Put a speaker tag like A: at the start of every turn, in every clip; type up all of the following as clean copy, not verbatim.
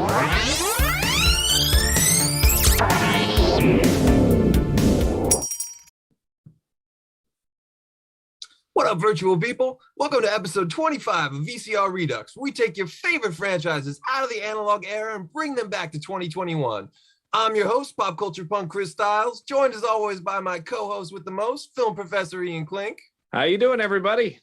A: What up, virtual people? Welcome to episode 25 of VCR Redux, where we take your favorite franchises out of the analog era and bring them back to 2021. I'm your host, pop culture punk Chris Stiles, joined as always by my co-host with the most, film professor Ian Klink.
B: How you doing, everybody?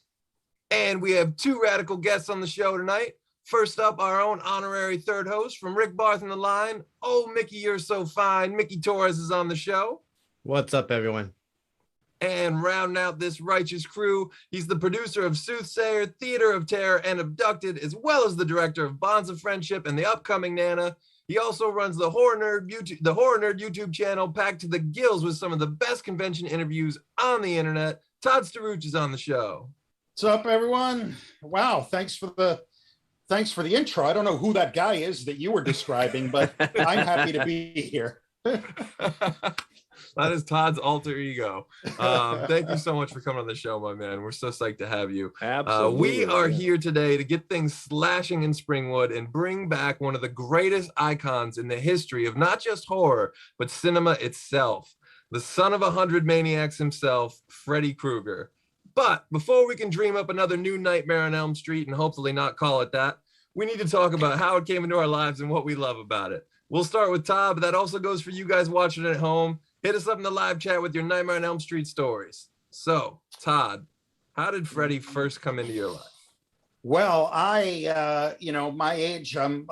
A: And we have two radical guests on the show tonight. First up, our own honorary third host from Rick Barth and the Line. Oh, Mickey, you're so fine. Mickey Torres is on the show.
C: What's up, everyone?
A: And rounding out this righteous crew, he's the producer of Soothsayer, Theater of Terror, and Abducted, as well as the director of Bonds of Friendship and the upcoming Nana. He also runs the Horror Nerd YouTube channel, packed to the gills with some of the best convention interviews on the internet. Todd Staruch is on the show.
D: What's up, everyone? Wow, thanks for the intro. I don't know who that guy is that you were describing, but I'm happy to be here.
A: That is Todd's alter ego. Thank you so much for coming on the show, my man. We're so psyched to have you.
B: Absolutely.
A: We are here today to get things slashing in Springwood and bring back one of the greatest icons in the history of not just horror, but cinema itself. The son of 100 maniacs himself, Freddy Krueger. But before we can dream up another new nightmare on Elm Street and hopefully not call it that, we need to talk about how it came into our lives and what we love about it. We'll start with Todd, but that also goes for you guys watching at home. Hit us up in the live chat with your Nightmare on Elm Street stories. So, Todd, how did Freddy first come into your life?
D: Well, my age, I'm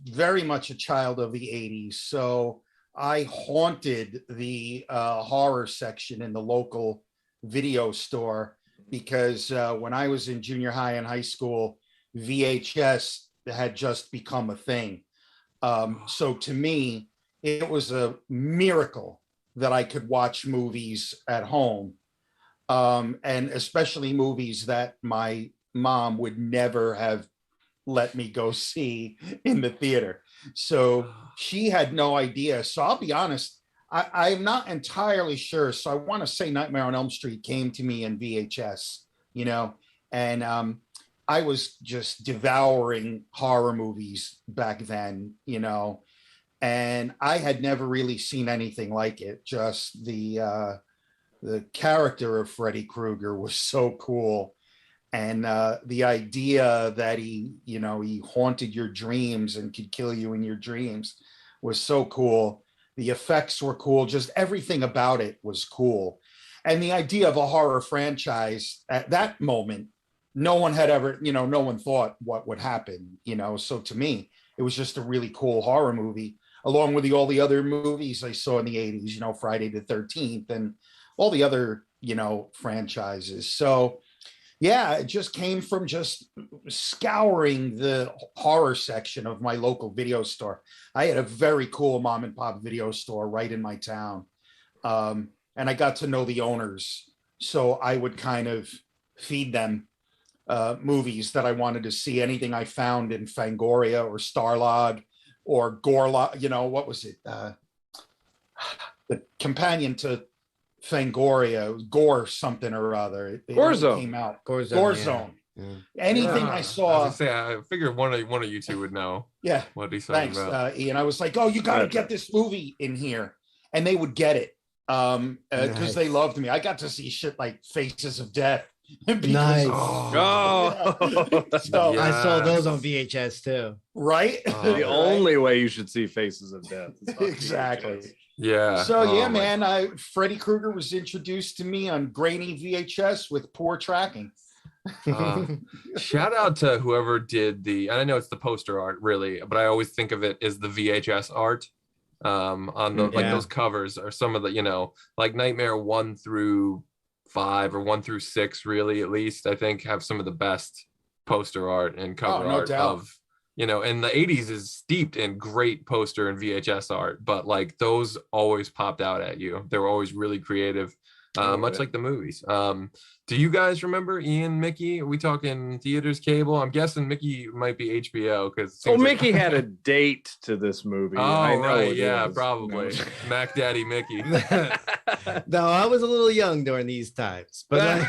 D: very much a child of the 80s. So I haunted the horror section in the local video store because when I was in junior high and high school, VHS had just become a thing. So to me, it was a miracle that I could watch movies at home, and especially movies that my mom would never have let me go see in the theater. So she had no idea. So I'll be honest, I'm not entirely sure. So I want to say Nightmare on Elm Street came to me in VHS, and I was just devouring horror movies back then, and I had never really seen anything like it. Just the character of Freddy Krueger was so cool. And the idea that he haunted your dreams and could kill you in your dreams was so cool. The effects were cool. Just everything about it was cool. And the idea of a horror franchise at that moment, no one had ever, no one thought what would happen, So to me, it was just a really cool horror movie, along with all the other movies I saw in the 80s, Friday the 13th and all the other, franchises. So yeah, it just came from just scouring the horror section of my local video store. I had a very cool mom and pop video store right in my town. And I got to know the owners. So I would kind of feed them movies that I wanted to see, anything I found in Fangoria or Starlog or Gorlog, what was it? The companion to Fangoria, Gore something or other.
B: Gorzone
D: came out.
C: Gorzone.
D: Yeah. Anything I saw.
A: I figured one of you two would know.
D: Yeah.
A: What he's talking about.
D: Ian. I was like, oh, you got to get this movie in here, and they would get it because they loved me. I got to see shit like Faces of Death.
C: Nice.
D: So,
C: I saw those on VHS too.
D: Right?
B: The only way you should see Faces of Death.
D: Exactly.
B: VHS.
A: Yeah.
D: So man, Freddy Krueger was introduced to me on grainy VHS with poor tracking.
A: Shout out to whoever did and I know it's the poster art really, but I always think of it as the VHS art on the like those covers or some of the, like Nightmare 1 through 5 or 1 through 6 really, at least I think have some of the best poster art and cover art of, and the 80s is steeped in great poster and VHS art, but like those always popped out at you. They were always really creative, much like the movies. Do you guys remember Ian, Mickey? Are we talking theaters, cable? I'm guessing Mickey might be HBO because
B: Mickey had a date to this movie.
A: Oh, right, yeah, probably. Mac Daddy Mickey.
C: No, I was a little young during these times, but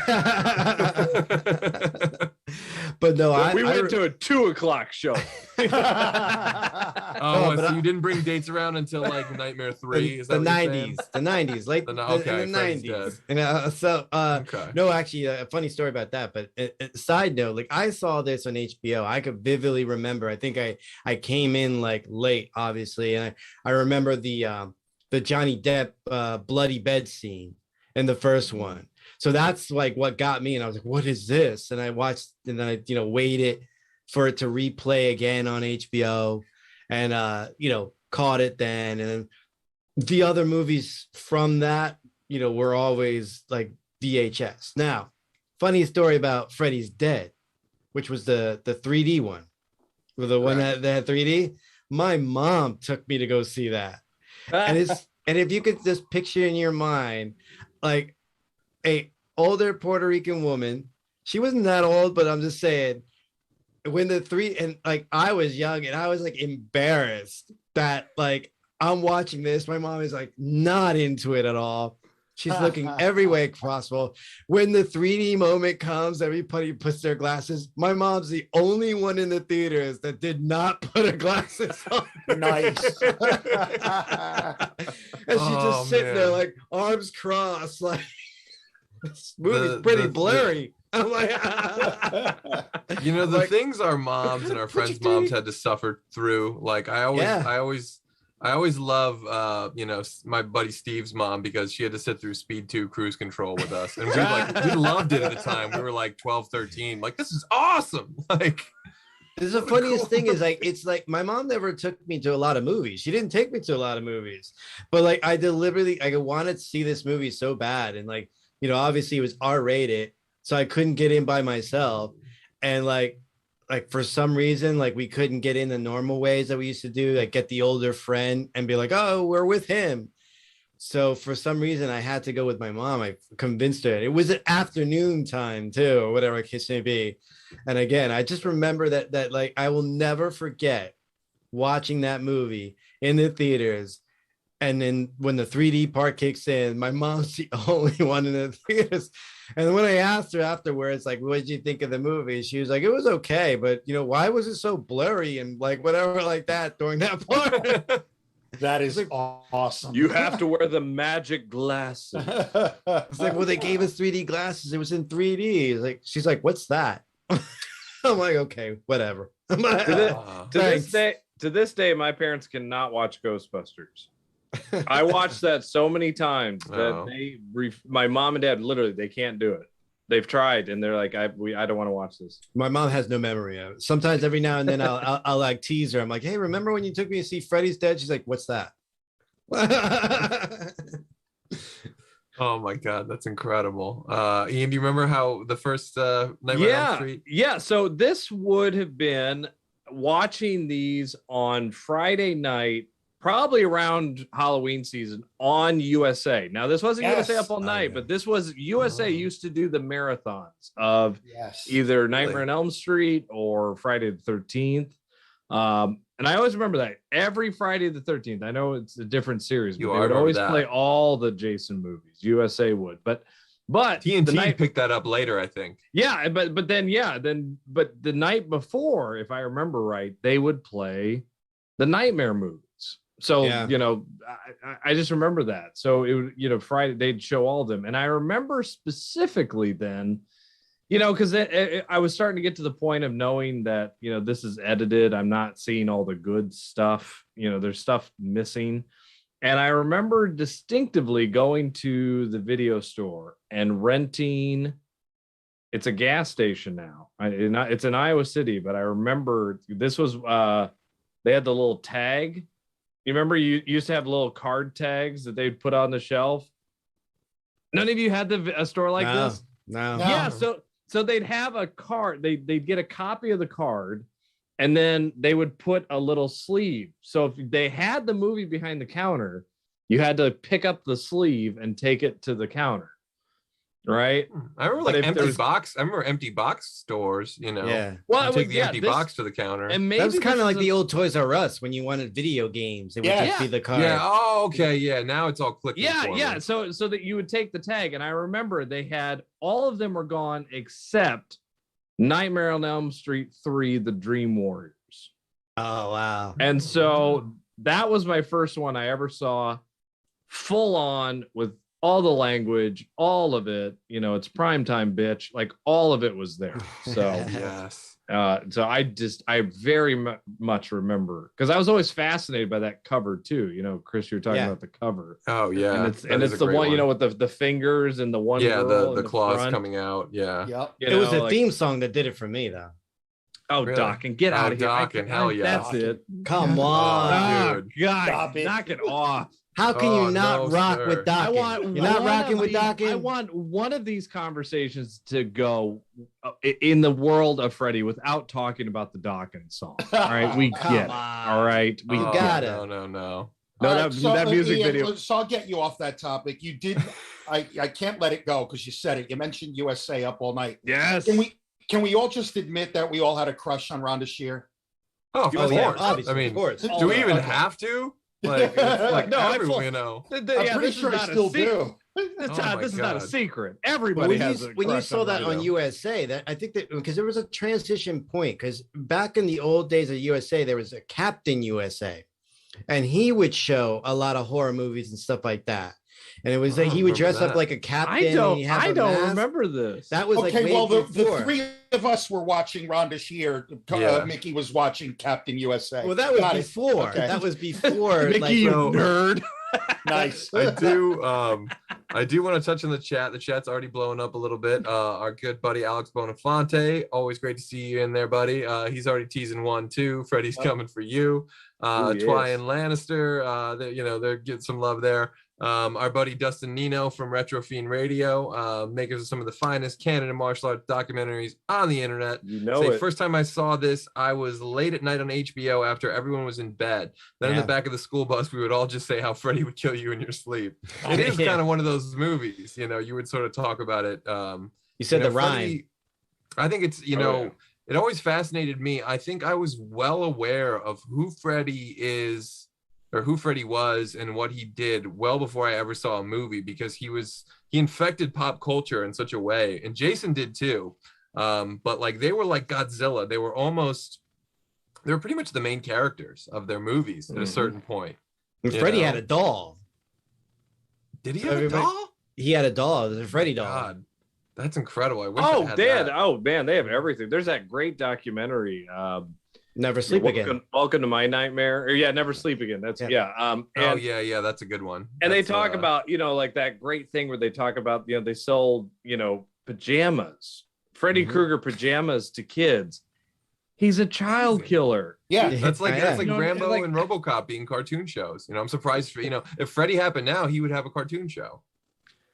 C: but no,
B: we went to a 2:00 show.
A: I Oh,
C: No, but
A: so you didn't bring dates around until like Nightmare 3? Is that
C: the
A: what you're saying?
C: 90s, the 90s, like
A: Okay,
C: in the
A: Freddy's
C: 90s.
A: dead.
C: So
A: Okay.
C: no, actually, a funny story about that. But side note, like I saw this on HBO. I could vividly remember. I think I came in like late, obviously, and I remember the Johnny Depp bloody bed scene in the first one. So that's like what got me, and I was like, "What is this?" And I watched, and then I waited for it to replay again on HBO, and caught it then. And then the other movies from that, were always like VHS. Now, funny story about Freddy's Dead, which was the 3D one, or the one that had 3D. My mom took me to go see that, and if you could just picture in your mind, like a older Puerto Rican woman. She wasn't that old, but I'm just saying, when the three, and like I was young and I was like embarrassed that like I'm watching this. My mom is like not into it at all. She's looking every way possible. When the 3D moment comes, everybody puts their glasses. My mom's the only one in the theaters that did not put her glasses on.
D: Nice.
C: And she's just sitting there like arms crossed, like this movie's pretty blurry. I'm like,
A: the things our moms and our friends' moms had to suffer through. Like I always love my buddy Steve's mom, because she had to sit through Speed 2 cruise control with us, and we loved it at the time. We were like 12, 13. Like, this is awesome. Like,
C: this is the funniest thing is like, it's like my mom never took me to a lot of movies. She didn't take me to a lot of movies, but like I wanted to see this movie so bad, and like obviously it was R-rated, so I couldn't get in by myself, and like for some reason, like we couldn't get in the normal ways that we used to do, like get the older friend and be like, oh, we're with him. So for some reason I had to go with my mom. I convinced her. It was an afternoon time too, or whatever the case may be. And again, I just remember that like I will never forget watching that movie in the theaters. And then when the 3D part kicks in, my mom's the only one in the theaters. And when I asked her afterwards, like, what did you think of the movie? She was like, it was okay, but why was it so blurry and like whatever like that during that part?
D: That is awesome.
B: You have to wear the magic glasses.
C: It's like, well, they gave us 3D glasses. It was in 3D. Like, she's like, what's that? I'm like, okay, whatever.
B: To this day, my parents cannot watch Ghostbusters. I watched that so many times that my mom and dad literally, they can't do it. They've tried and they're like, I don't want to watch this.
C: My mom has no memory of it. Sometimes every now and then I'll like tease her. I'm like, hey, remember when you took me to see Freddy's Dead? She's like, what's that?
A: Oh my God, that's incredible. Ian, do you remember how the first Nightmare on Elm Street?
B: Yeah. So this would have been watching these on Friday night, probably around Halloween season on USA. Now, this wasn't USA Up All Night, but this was USA used to do the marathons of either Nightmare on Elm Street or Friday the 13th. And I always remember that every Friday the 13th. I know it's a different series, but they would always play all the Jason movies. USA would, but
A: TNT picked that up later, I think.
B: Yeah, but the night before, if I remember right, they would play the Nightmare movies. So, I just remember that. So it would, Friday, they'd show all of them. And I remember specifically then, because I was starting to get to the point of knowing that, this is edited. I'm not seeing all the good stuff. There's stuff missing. And I remember distinctly going to the video store and renting. It's a gas station now. It's in Iowa City, but I remember this was, they had the little tag. You remember you used to have little card tags that they'd put on the shelf? None of you had a store like this?
C: No.
B: Yeah, so they'd have a card. They'd get a copy of the card, and then they would put a little sleeve. So if they had the movie behind the counter, you had to pick up the sleeve and take it to the counter. Right.
A: I remember empty box. I remember empty box stores,
C: Yeah.
A: Well, take the empty box to the counter.
B: And maybe
C: that was kind of like the old Toys R Us when you wanted video games. It would just be the card.
A: Yeah. Oh, okay. Yeah. Now it's all clicking.
B: Yeah. So that you would take the tag. And I remember they had all of them were gone except Nightmare on Elm Street 3, The Dream Warriors.
C: Oh, wow.
B: And so that was my first one I ever saw full on with all the language, all of it. You know, it's primetime, bitch. Like all of it was there. So
A: Yes.
B: So I very much remember, because I was always fascinated by that cover too. You know, Chris, you're talking about the cover.
A: Oh yeah,
B: and it's the one, you know, with the fingers and the one.
A: girl the claws front coming out. Yeah.
D: Yep.
C: It was the theme song that did it for me, though.
B: Oh, really? Doc, and get out of here!
A: Doc, and hell yeah,
B: that's it.
C: Come on,
B: dude. God, knock it off.
C: How can you not rock with Dawkins? You're not rocking with Dawkins?
B: I want one of these conversations to go in the world of Freddy without talking about the Dawkins song. All right, we get it. All right, we
C: got it.
A: No.
B: That music
D: Ian,
B: video.
D: So I'll get you off that topic. You did. I can't let it go because you said it. You mentioned USA Up All Night.
B: Yes.
D: Can we all just admit that we all had a crush on Rhonda Shear?
A: Oh, of course.
C: Yeah, obviously,
A: I mean,
C: of course.
A: Do we even have to? Like
D: no,
A: everyone, you know.
D: I'm pretty sure I still do.
B: This is not a secret. Everybody has a
C: when you saw that on USA, that I think that because there was a transition point, because back in the old days of USA, there was a Captain USA, and he would show a lot of horror movies and stuff like that. And it was like he would dress up like a captain.
B: I don't remember this.
C: That was
D: okay. Well, the three of us were watching Rhonda Shear. Mickey was watching Captain USA.
C: Well, that was before. Okay. That was before.
B: Mickey, you nerd.
D: Nice.
A: I do want to touch on the chat. The chat's already blowing up a little bit. Our good buddy Alex Bonafonte, always great to see you in there, buddy. He's already teasing 1 2. Freddy's coming for you. Twyan Lannister, they're getting some love there. Our buddy Dustin Nino from Retro Fiend Radio, makers of some of the finest Canada martial arts documentaries on the internet. First time I saw this, I was late at night on HBO after everyone was in bed. Then in the back of the school bus, we would all just say how Freddy would kill you in your sleep. It is kind of one of those movies, you would sort of talk about it.
C: You said the rhyme.
A: Freddy, I think it's, it always fascinated me. I think I was well aware of who Freddy is, or who Freddy was and what he did well before I ever saw a movie, because he infected pop culture in such a way, and Jason did too. But like they were like Godzilla. They were pretty much the main characters of their movies at a certain point.
C: And Freddy had a doll.
A: Did he have a doll?
C: He had a doll. It was a Freddy doll.
A: God, that's incredible. I wish
B: they have everything. There's that great documentary.
C: Never Sleep Again.
B: Welcome to My Nightmare. Or Never Sleep Again. That's
A: that's a good one.
B: And they talk about, like that great thing where they talk about, they sold, pajamas, Freddy Krueger pajamas to kids. He's a child killer.
D: Yeah.
A: That's like Rambo and RoboCop being cartoon shows. I'm surprised if Freddy happened now, he would have a cartoon show.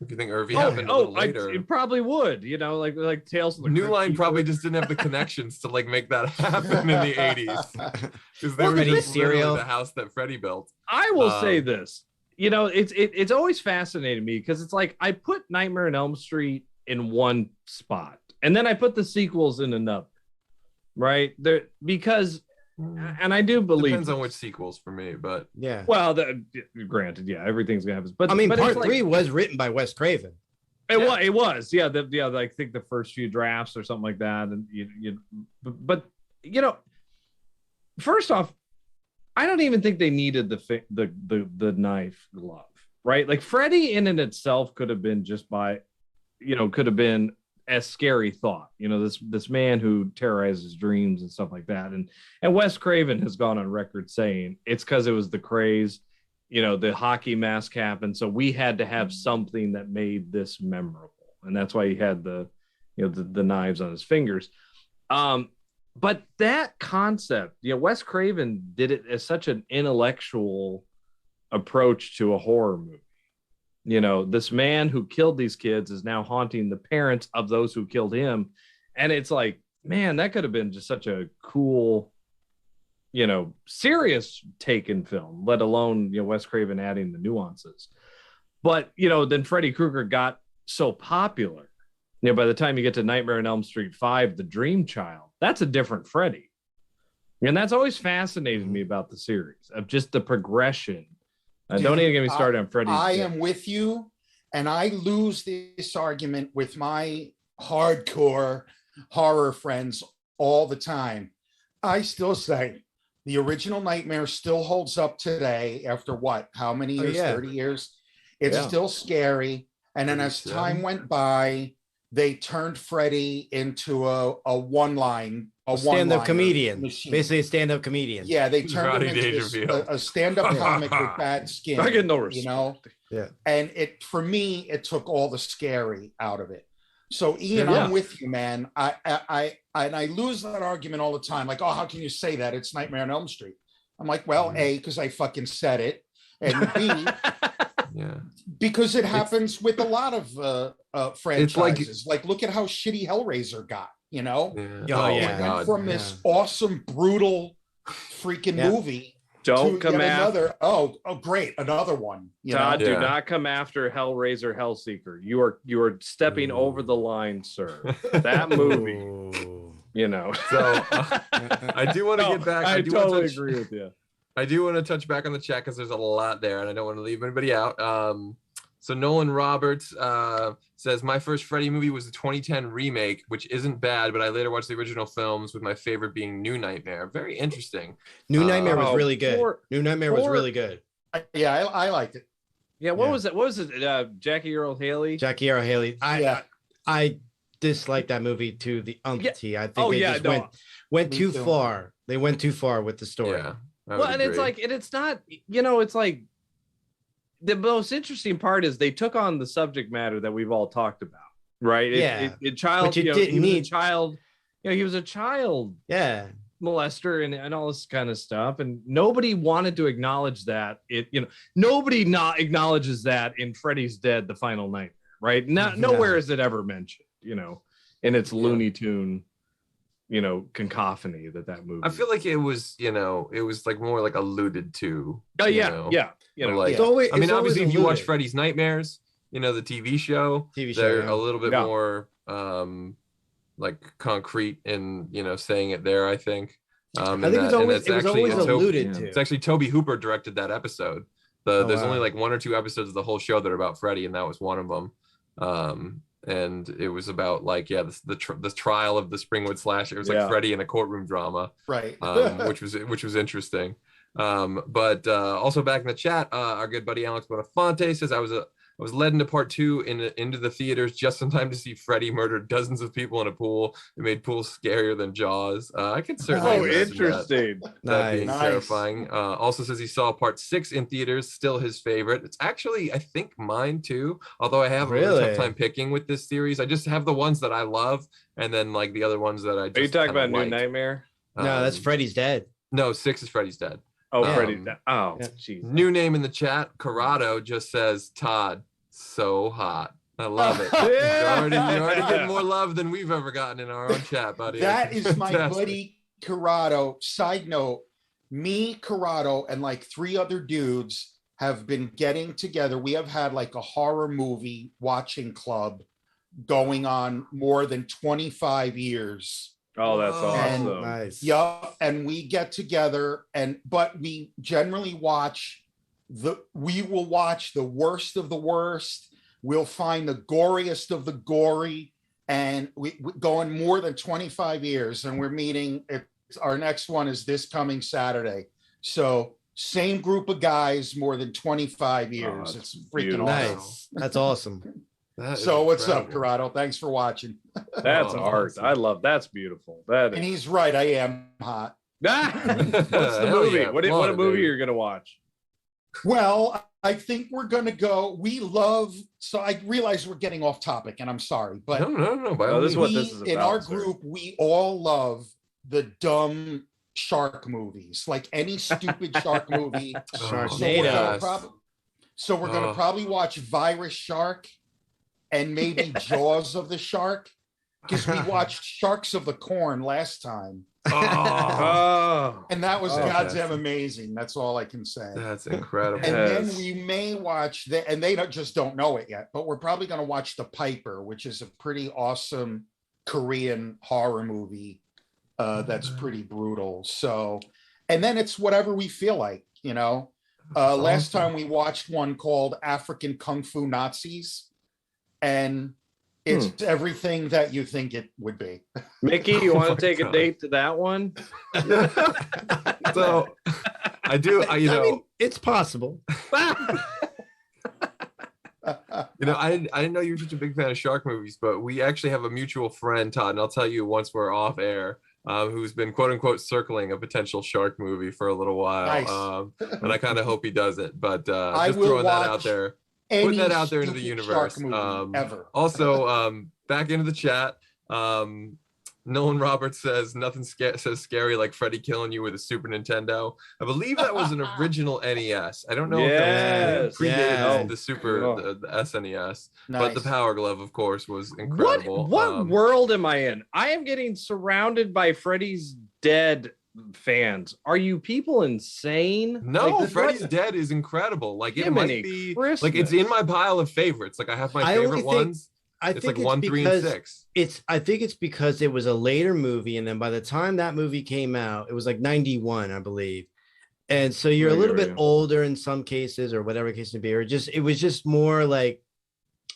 A: If you think Irvy happened a little later,
B: it probably would. Like Tales from the
A: New Line probably just didn't have the connections to like make that happen in the 80s, because they were just literally the house that Freddy built.
B: I will say this, it's always fascinated me, because it's like I put Nightmare on Elm Street in one spot, and then I put the sequels in another, right there, because. And I do believe
A: depends on which sequels for me, but
C: yeah.
B: Well, granted, everything's gonna happen. But
C: I mean, part 3 was written by Wes Craven.
B: It was, yeah. I think the first few drafts or something like that, and but first off, I don't even think they needed the knife glove, right? Like Freddy in and itself could have been could have been a scary thought, this man who terrorizes dreams and stuff like that. And Wes Craven has gone on record saying it's because it was the craze, the hockey mask happened. So we had to have something that made this memorable. And that's why he had the knives on his fingers. But that concept, Wes Craven did it as such an intellectual approach to a horror movie. This man who killed these kids is now haunting the parents of those who killed him. And it's like, man, that could have been just such a cool, serious take in film, let alone, Wes Craven adding the nuances. But, then Freddy Krueger got so popular, by the time you get to Nightmare on Elm Street 5, The Dream Child, that's a different Freddy. And that's always fascinated me about the series, of just the progression. Don't even get me started on Freddy.
D: I am with you, and I lose this argument with my hardcore horror friends all the time. I still say The original Nightmare still holds up today after what? How many years? 30 years. It's still scary. And then as time went by, they turned Freddy into a one-line,
C: stand-up comedian,
D: machine.
C: basically a stand-up comedian.
D: Yeah, they turned him into a stand-up comic with bad skin.
B: I get no respect.
D: You know?
C: Yeah.
D: And for me, it took all the scary out of it. So Ian, I'm with you, man. I lose that argument all the time. Like, oh, how can you say that? It's Nightmare on Elm Street. I'm like, well, A, because I fucking said it, and B, because it happens with a lot of franchises. Like, look at how shitty Hellraiser got. You know,
C: it
D: went from this awesome, brutal, freaking movie.
B: Don't come after.
D: Oh, great, another one.
B: Todd, do not come after Hellraiser, Hellseeker. You are stepping over the line, sir. That movie, you know.
A: So I do want to get back.
B: I totally agree with you.
A: I do want to touch back on the chat because there's a lot there, and I don't want to leave anybody out. So Nolan Roberts says, my first Freddy movie was the 2010 remake, which isn't bad, but I later watched the original films, with my favorite being New Nightmare. Very interesting.
C: New Nightmare was really good. New Nightmare was really good.
D: I liked it.
B: Yeah, what was it? What was it? Jackie Earle Haley?
C: Jackie Earle Haley. I dislike that movie to the umpty. I think they went too far. They went too far with the story.
A: Yeah.
B: Well, and it's like, and it's not, you know, it's like, the most interesting part is they took on the subject matter that we've all talked about, right? Child, he was a child molester and all this kind of stuff, and nobody wanted to acknowledge that. Nobody not acknowledges that in Freddy's Dead: The Final Nightmare, right? Nowhere is it ever mentioned, you know, in its Looney Tune, you know, cacophony that movie.
A: I feel like it was, you know, it was like more like alluded to.
B: Oh yeah. You know,
A: like, I mean, obviously, if you watch Freddy's Nightmares, you know, the TV show, they're a little bit more like concrete in, you know, saying it there, I think.
C: I think it was always alluded to.
A: It's actually Toby Hooper directed that episode. There's only like 1 or 2 episodes of the whole show that are about Freddy, and that was one of them. And it was about like the trial of the Springwood slasher. It was like Freddy in a courtroom drama,
D: right?
A: which was interesting. But also back in the chat, our good buddy Alex Bonafonte says, I was led into part 2 into the theaters just in time to see Freddy murder dozens of people in a pool. It made pools scarier than Jaws. I could certainly
B: interesting.
A: That being terrifying. Also says he saw part 6 in theaters, still his favorite. It's actually, I think, mine too. Although I have a really tough time picking with this series. I just have the ones that I love, and then like the other ones that I just
B: Are you talking about New Nightmare?
C: No, that's Freddy's Dead.
A: No, 6 is Freddy's Dead.
B: Oh, Freddy's Dead. Oh, jeez.
A: New name in the chat, Corrado just says, Todd, so hot. I love it. You're already getting more love than we've ever gotten in our own chat, buddy.
D: That is my buddy Corrado. Side note, me, Corrado, and like 3 other dudes have been getting together. We have had like a horror movie watching club going on more than 25 years.
B: Oh, that's awesome.
C: Nice.
D: Yeah, and we get together, but we generally we will watch the worst of the worst. We'll find the goriest of the gory, and we going more than 25 years, and we're meeting. Our next one is this coming Saturday. So same group of guys, more than 25 years. It's freaking awesome.
C: Nice. That's awesome.
D: So what's up, Corrado? Thanks for watching.
B: That's art. I love. That's beautiful. And
D: he's right. I am hot.
B: What's the movie?
A: Yeah.
B: What a movie you're gonna watch?
D: Well, I think we're gonna go. So I realize we're getting off topic, and I'm sorry, but
A: no.
B: This is what this is about.
D: In our group, we all love the dumb shark movies, like any stupid shark movie.
C: Sharknado.
D: So we're gonna probably watch Virus Shark and maybe Jaws of the Shark, because we watched Sharks of the Corn last time. And that was goddamn amazing. That's all I can say.
A: That's incredible.
D: And then we may watch and they just don't know it yet, but we're probably going to watch The Piper, which is a pretty awesome Korean horror movie that's pretty brutal. So, and then it's whatever we feel like, you know. Last time we watched one called African Kung Fu Nazis, and It's everything that you think it would be.
B: Mickey, you want to take a date to that one?
A: So I do. I mean,
C: it's possible.
A: I didn't know you were such a big fan of shark movies, but we actually have a mutual friend, Todd, and I'll tell you once we're off air, who's been quote unquote circling a potential shark movie for a little while.
D: Nice.
A: And I kind of hope he does it, but
D: I
A: just
D: will
A: throwing that out
D: watch
A: there, putting that out there into the
D: stupid
A: universe.
D: shark movie ever.
A: Also, back into the chat. Nolan Roberts says nothing says scary like Freddy killing you with a Super Nintendo. I believe that was an original NES. I don't know if that predated the SNES, but the Power Glove, of course, was incredible.
B: What world am I in? I am getting surrounded by Freddy's Dead fans. Are you people insane?
A: No, like, Freddy's Dead is incredible. Like it might be like it's in my pile of favorites. Like I have my favorite ones. It's like 1, 3, and 6.
C: I think it's because it was a later movie, and then by the time that movie came out, it was like 91, I believe. And so you're a little bit older in some cases, or whatever case may be, or it was just more like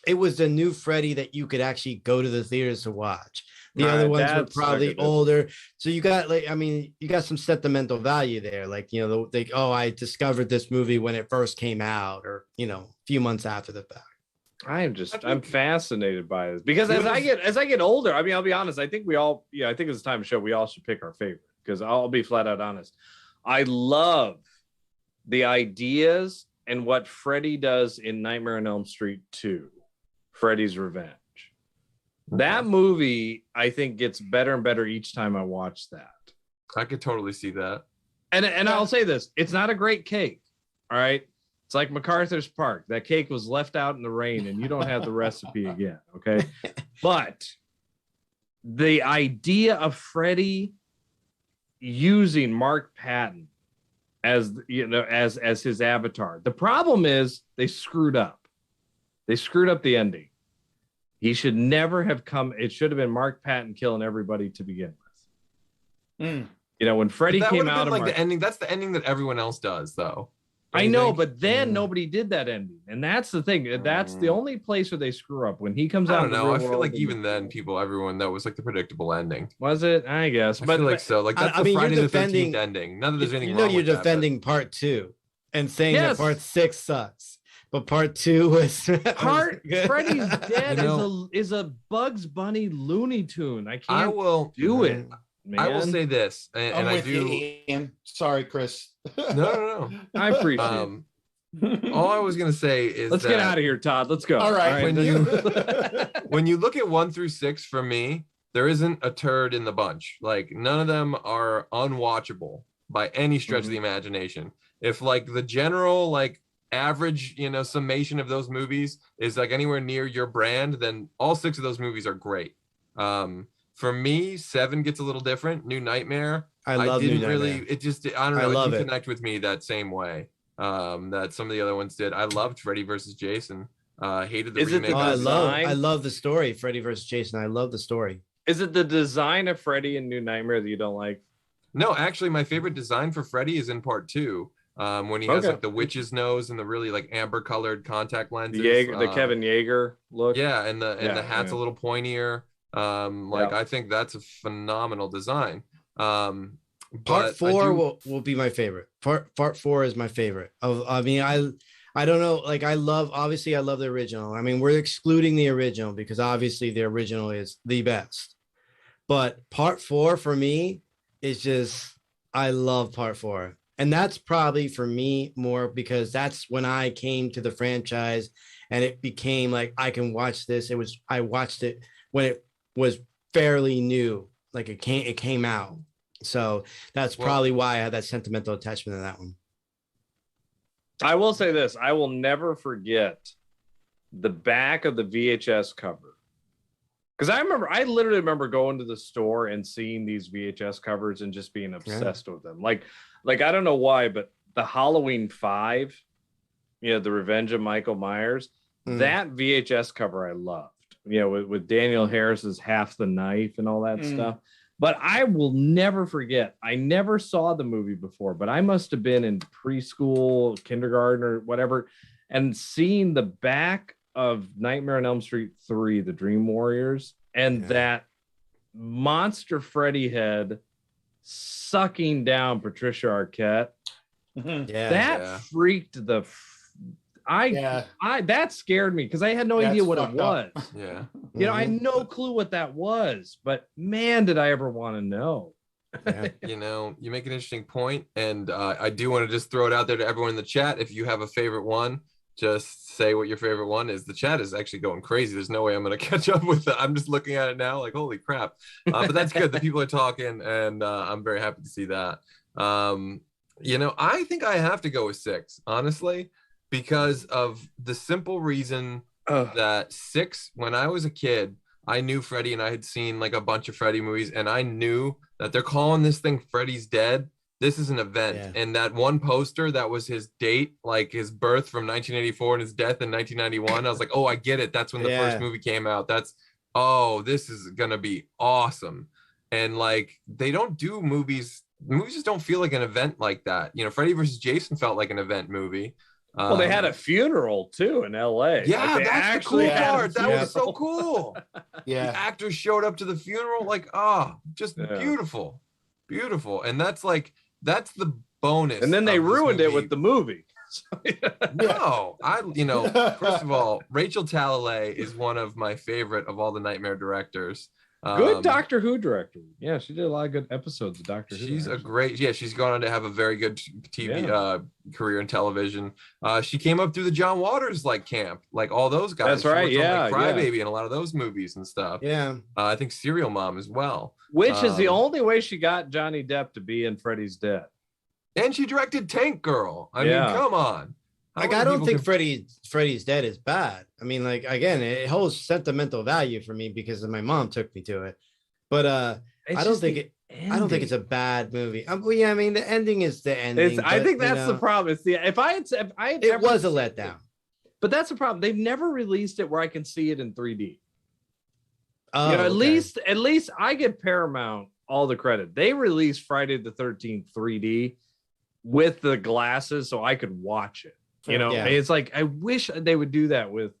C: it was the new Freddy that you could actually go to the theaters to watch. The other ones were probably older. So you got you got some sentimental value there. Like, I discovered this movie when it first came out, or, a few months after the fact.
B: I'm fascinated by this because as I get older, I mean, I'll be honest, I think I think it's time to show we all should pick our favorite, because I'll be flat out honest. I love the ideas and what Freddy does in Nightmare on Elm Street 2, Freddy's Revenge. That movie, I think, gets better and better each time I watch that.
A: I could totally see that.
B: And I'll say this, it's not a great cake. All right. It's like MacArthur's Park. That cake was left out in the rain and you don't have the recipe again. Okay. But the idea of Freddy using Mark Patton as his avatar. The problem is they screwed up. They screwed up the ending. He should never have come. It should have been Mark Patton killing everybody to begin with. When Freddy came out of
A: the ending, that's the ending that everyone else does, though.
B: I know, but then nobody did that ending, and that's the thing. That's the only place where they screw up when he comes out.
A: I don't know. I feel like even then, everyone, that was like the predictable ending.
B: Was it? I guess,
A: but I feel like so. Like that's the Friday the 13th ending. None of there's anything wrong with that.
C: You're defending part 2 and saying that part 6 sucks, but part 2 was
B: Freddy's Dead is a Bugs Bunny Looney Tune. I can't do it. Man.
A: I will say this, and I do.
D: Ian. Sorry, Chris.
A: No.
B: I appreciate
A: it. All I was gonna say is
B: let's get out of here, Todd. Let's go.
D: All right.
A: When you look at 1 through 6, for me, there isn't a turd in the bunch. Like none of them are unwatchable by any stretch of the imagination. If like the general average summation of those movies is like anywhere near your brand, then all 6 of those movies are great. For me, 7 gets a little different. New Nightmare. I don't know. It didn't connect with me that same way that some of the other ones did. I loved Freddy versus Jason. Hated the remake.
C: I love the story, Freddy versus Jason. I love the story.
B: Is it the design of Freddy in New Nightmare that you don't like?
A: No, actually, my favorite design for Freddy is in part 2. When he has like the witch's nose and the really like amber colored contact lenses.
B: The Kevin Yeager look.
A: Yeah, and the hat's a little pointier. I think that's a phenomenal design.
C: Part 4 will be my favorite. Part 4 is my favorite. I don't know. Like I love the original. I mean, we're excluding the original because obviously the original is the best. But part 4 for me is just, I love part 4. And that's probably for me more because that's when I came to the franchise and it became like, I can watch this. I watched it when it was fairly new. Like it came out. So that's probably why I had that sentimental attachment to that one.
B: I will say this. I will never forget the back of the VHS cover. Because I literally remember going to the store and seeing these VHS covers and just being obsessed with them. Like I don't know why, but the Halloween 5, the Revenge of Michael Myers, that VHS cover I loved. With Daniel Harris's Half the Knife and all that stuff. But I will never forget, I never saw the movie before, but I must have been in preschool, kindergarten, or whatever, and seeing the back of Nightmare on Elm Street 3, The Dream Warriors, and that monster Freddy head sucking down Patricia Arquette. That freaked the that scared me because I had no idea what it was. You know, I had no clue what that was, but man, did I ever want to know.
A: You know, you make an interesting point, and I do want to just throw it out there to everyone in the chat. If you have a favorite one, just say what your favorite one is. The chat is actually going crazy. There's no way I'm going to catch up with it. I'm just looking at it now like, holy crap. But that's good. The people are talking, and I'm very happy to see that. You know, I think I have to go with 6, honestly, because of the simple reason that 6, when I was a kid, I knew Freddy, and I had seen like a bunch of Freddy movies, and I knew that they're calling this thing Freddy's Dead. This is an event. And that one poster that was his date, like his birth from 1984 and his death in 1991. I was like, oh, I get it. That's when the first movie came out. That's, oh, this is going to be awesome. And like, they don't do movies just don't feel like an event like that. You know, Freddy versus Jason felt like an event movie.
B: Well, they had a funeral too in LA.
A: Yeah,
B: like
A: that's the cool part. That was so cool. The actors showed up to the funeral, like, just beautiful. Beautiful. And that's the bonus.
B: And then they ruined it with the movie.
A: No, first of all, Rachel Talalay is one of my favorite of all the Nightmare directors.
B: Good Doctor Who director. Yeah, she did a lot of good episodes of Doctor Who.
A: She's a great, she's gone on to have a very good TV career in television. She came up through the John Waters camp, like all those guys.
B: That's right.
A: Crybaby and a lot of those movies and stuff.
C: Yeah.
A: I think Serial Mom as well.
B: Which is the only way she got Johnny Depp to be in Freddy's Dead.
A: And she directed Tank Girl. I mean, come on.
C: I don't think Freddy's Dead is bad. I mean, like, again, it holds sentimental value for me because my mom took me to it. But I don't think it's a bad movie. I mean, the ending is the ending.
B: I think that's the problem. It's
C: it was a letdown.
B: But that's the problem. They've never released it where I can see it in 3D.
C: Oh,
B: at least I give Paramount all the credit. They released Friday the 13th 3D with the glasses so I could watch it. It's like I wish they would do that with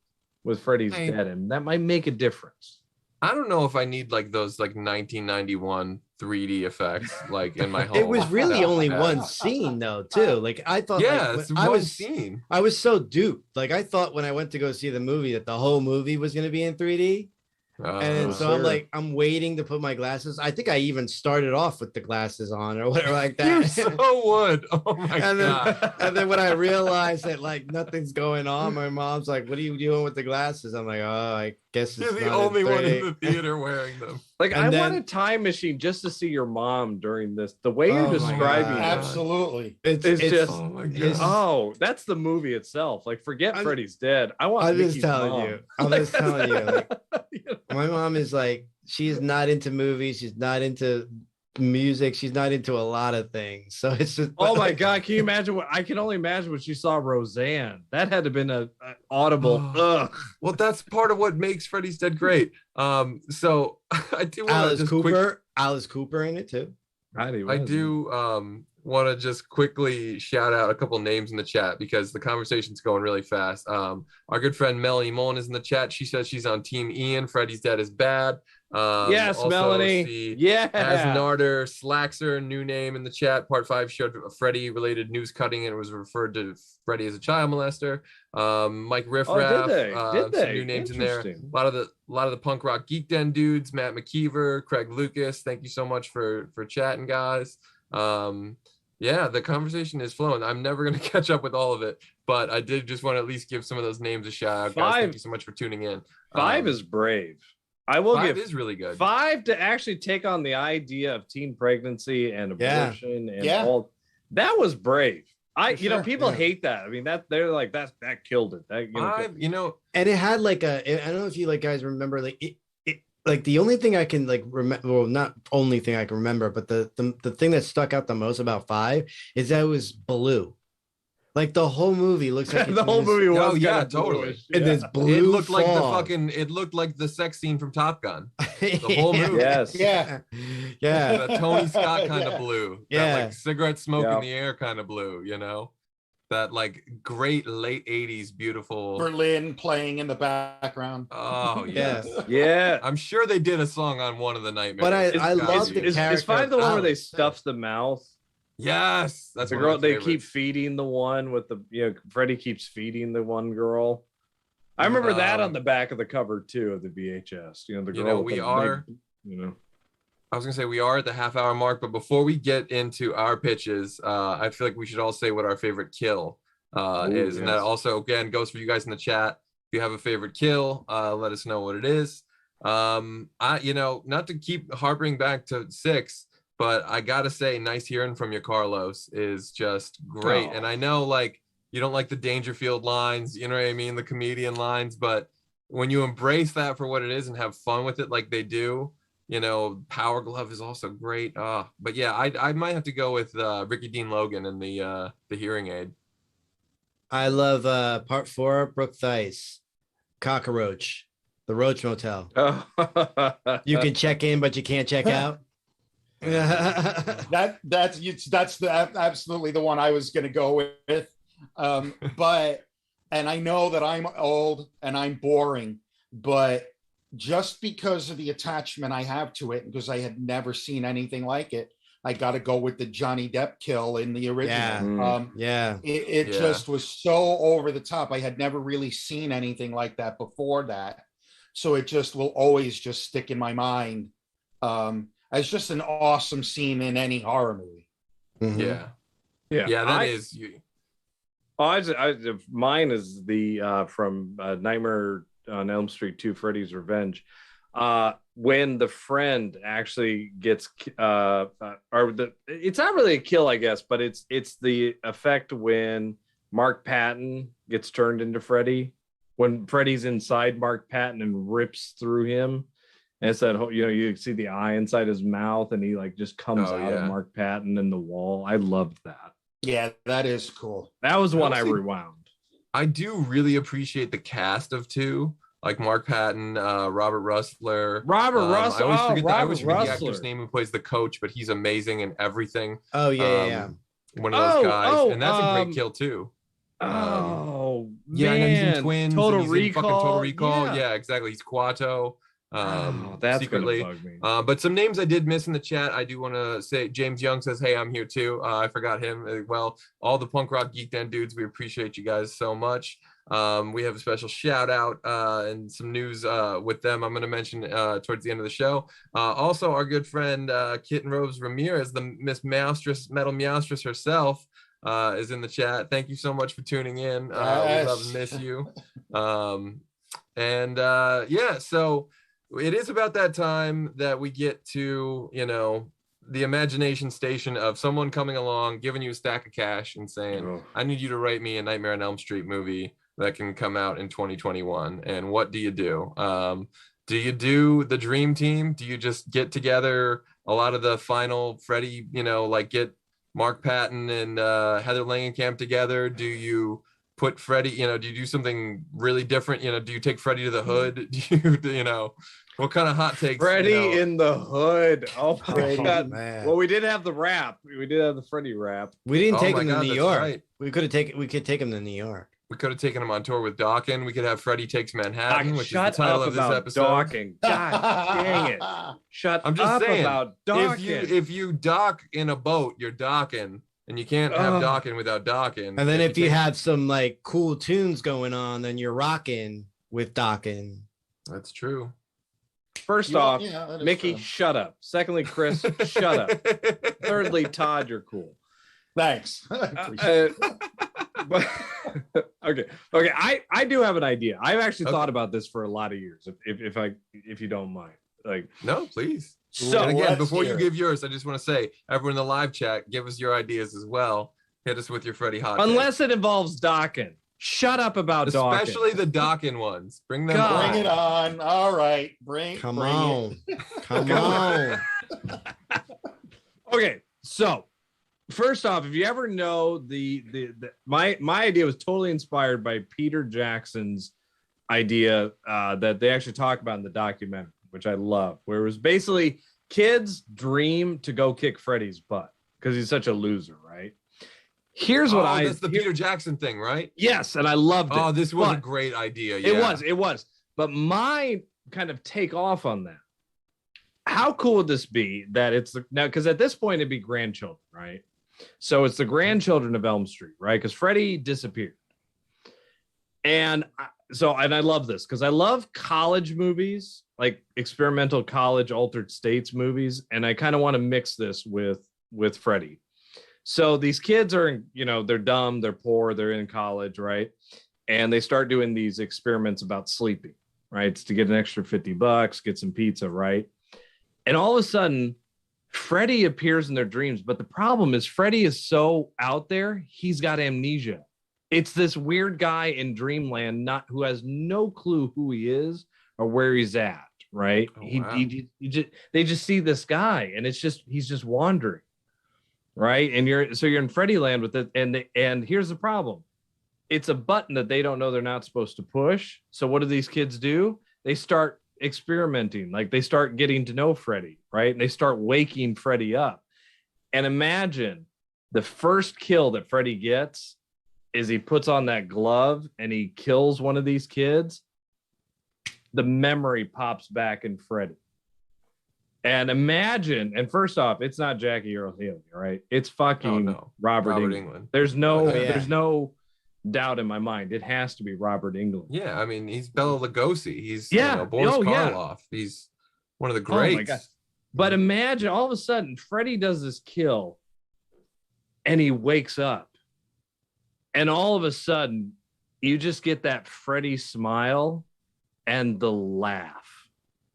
B: Freddy's Dead, and that might make a difference.
A: I don't know if I need like those 1991 3D effects in my home.
C: It was really only one scene though, too. Like I thought,
A: it's one scene.
C: I was so duped. Like I thought when I went to go see the movie that the whole movie was going to be in 3D. And so I'm waiting to put my glasses. I think I even started off with the glasses on or whatever like that.
A: You so would. Oh my God.
C: And then when I realized that nothing's going on, my mom's like, "What are you doing with the glasses?" I'm like, "Oh, I guess
A: you're the only one in the theater wearing them."
B: I want a time machine just to see your mom during this. The way you're describing it,
D: absolutely.
B: It's just oh my God. That's the movie itself. Forget Freddy's Dead.
C: I'm just telling you. My mom is she's not into movies. She's not into music. She's not into a lot of things. So it's just
B: oh my God. Can you imagine I can only imagine when she saw Roseanne. That had to have been an audible ugh.
A: Well, that's part of what makes Freddy's Dead great. So I do want
C: Alice Cooper in it too.
A: I do want to just quickly shout out a couple names in the chat because the conversation's going really fast. Our good friend Melanie Mullen is in the chat. She says she's on Team Ian. Freddy's Dead is bad.
B: Yes, Melanie. Yeah.
A: Asnarder Slaxer, new name in the chat. Part 5 showed a Freddy-related news cutting and it was referred to Freddy as a child molester. Mike Riffraff. Did they? Some new names in there. A lot of the punk rock geek den dudes. Matt McKeever, Craig Lucas. Thank you so much for chatting, guys. The conversation is flowing. I'm never going to catch up with all of it, but I did just want to at least give some of those names a shout out. Guys, thank you so much for tuning in.
B: 5 is brave. I will give
A: 5 is really good.
B: 5 to actually take on the idea of teen pregency and abortion and all. That was brave. People hate that. I mean, that killed it.
C: and it had I don't know if you guys remember the only thing I can remember, well, not only thing I can remember, but the thing that stuck out the most about 5 is that it was blue. The whole movie looks like
B: the whole movie was
A: totally.
C: And it's blue.
A: It looked like it looked like the sex scene from Top Gun. The whole movie.
B: Yes.
C: Yeah.
A: That Tony Scott kind of blue.
C: Yeah.
A: That cigarette smoke in the air kind of blue, that like great late 80s beautiful
D: Berlin playing in the background.
A: Oh yes.
B: Yeah.
A: I'm sure they did a song on one of the Nightmares.
C: But I love the character.
B: Is 5 the one where they
C: Alice.
B: stuff the mouth?
A: Yes, that's
B: the
A: one
B: girl.
A: of my
B: They
A: favorites.
B: keep feeding the one with the Freddy keeps feeding the one girl. I remember that on the back of the cover too of the VHS. The girl.
A: We are.
B: Big,
A: I was gonna say we are at the half-hour mark, but before we get into our pitches, I feel like we should all say what our favorite kill is, and that also again goes for you guys in the chat. If you have a favorite kill, let us know what it is. Not to keep harping back to 6. But I gotta say, nice hearing from you, Carlos, is just great. And I know, like, you don't like the Dangerfield lines, you know what I mean, the comedian lines, but when you embrace that for what it is and have fun with it like they do, Power Glove is also great. But yeah, I might have to go with Ricky Dean Logan and the hearing aid.
C: I love part 4, Brooke Thice, Cockroach, the Roach Motel. You can check in, but you can't check out.
D: That's absolutely the one I was going to go with. And I know that I'm old and I'm boring, but just because of the attachment I have to it, because I had never seen anything like it, I got to go with the Johnny Depp kill in the original. It just was so over the top. I had never really seen anything like that before that. So it just will always just stick in my mind. It's just an awesome scene in any horror movie.
B: Mm-hmm.
A: Yeah. That is you.
B: Mine is the from Nightmare on Elm Street 2, Freddy's Revenge. When the friend actually gets, it's not really a kill, I guess, but it's the effect when Mark Patton gets turned into Freddy. When Freddy's inside Mark Patton and rips through him. And it's that whole, you see the eye inside his mouth and he like just comes out of Mark Patton in the wall. I loved that.
D: Yeah, that is cool.
B: That was one I rewound.
A: I do really appreciate the cast of 2, like Mark Patton, Robert Russler.
B: I
A: always forget the actor's name who plays the coach, but he's amazing in everything.
C: Oh, yeah.
A: One of those guys. And that's a great kill too.
B: Man.
A: He's in Twins.
B: Total
A: he's
B: Recall.
A: In fucking Total Recall. Yeah, exactly. He's Quato.
B: That's
A: secretly.
B: gonna bug me.
A: But some names I did miss in the chat. I do want to say James Young says, "Hey, I'm here too." I forgot him. Well, all the punk rock geek den dudes, we appreciate you guys so much. We have a special shout out and some news with them. I'm going to mention towards the end of the show. Also, our good friend Kitten Rose Ramirez, the Miss Meowstress, Metal Meowstress herself, is in the chat. Thank you so much for tuning in. We love and miss you. So it is about that time that we get to, the imagination station of someone coming along, giving you a stack of cash and saying, I need you to write me a Nightmare on Elm Street movie that can come out in 2021. And what do you do? Do you do the dream team? Do you just get together a lot of the final Freddy, get Mark Patton and Heather Langenkamp together? Do you put Freddy, do you do something really different? Do you take Freddy to the hood? Do you, what kind of hot takes?
B: Freddy in the hood. Oh my God.
C: Man.
B: Well, we did have the rap. We did have the Freddy rap.
C: We didn't take him to New York.
A: Right.
C: We could take him to New York.
A: We could have taken him on tour with Dawkins. We could have Freddy Takes Manhattan, which is the
B: Shut
A: title
B: up
A: of this
B: about
A: episode.
B: Dawkins. God dang it.
A: I'm just saying,
B: about Dawkins.
A: if you dock in a boat, you're docking, and you can't have docking without docking.
C: And then if you have some like cool tunes going on, then you're rocking with docking.
A: That's true.
B: First off, Mickey,
D: true.
B: Shut up. Secondly, Chris, shut up. Thirdly, Todd, you're cool.
D: Thanks.
B: But okay. I do have an idea. I've actually thought about this for a lot of years. If you don't mind,
A: no, please.
B: So
A: and again, before you give yours, I just want to say, everyone in the live chat, give us your ideas as well. Hit us with your Freddy hot.
B: Unless it involves docking. Shut up about docking.
A: Especially the docking ones. Bring them.
D: Bring it on. All right.
C: Come on. Come on.
B: Okay, so first off, if you ever know my idea was totally inspired by Peter Jackson's idea that they actually talk about in the documentary, which I love, where it was basically kids dream to go kick Freddy's butt because he's such a loser, right? Here's what
A: that's the Peter Jackson thing, right?
B: Yes, and I loved it.
A: Oh, this was a great idea.
B: Yeah. It was. But my kind of take off on that. How cool would this be that it's now, because at this point it'd be grandchildren, right? So it's the grandchildren of Elm Street, right? Because Freddy disappeared. And I love this because I love college movies, like experimental college altered states movies. And I kind of want to mix this with Freddy. So these kids are, they're dumb, they're poor, they're in college, right? And they start doing these experiments about sleeping, right? It's to get an extra $50, get some pizza, right? And all of a sudden, Freddy appears in their dreams. But the problem is Freddy is so out there, he's got amnesia. It's this weird guy in dreamland, who has no clue who he is or where he's at, right?
A: Oh, wow.
B: They just see this guy, and he's just wandering. Right. And you're in Freddy land with it. And here's the problem. It's a button that they don't know they're not supposed to push. So what do these kids do? They start experimenting. Like they start getting to know Freddy. Right. And they start waking Freddy up. And imagine the first kill that Freddy gets is he puts on that glove and he kills one of these kids. The memory pops back in Freddy. And imagine, and first off, it's not Jackie Earle Haley, right? It's fucking Robert Englund. There's no doubt in my mind. It has to be Robert Englund.
A: Yeah, I mean, he's Bela Lugosi. He's Boris Karloff. He's one of the greats. Oh my God.
B: But imagine all of a sudden, Freddy does this kill, and he wakes up, and all of a sudden, you just get that Freddy smile and the laugh.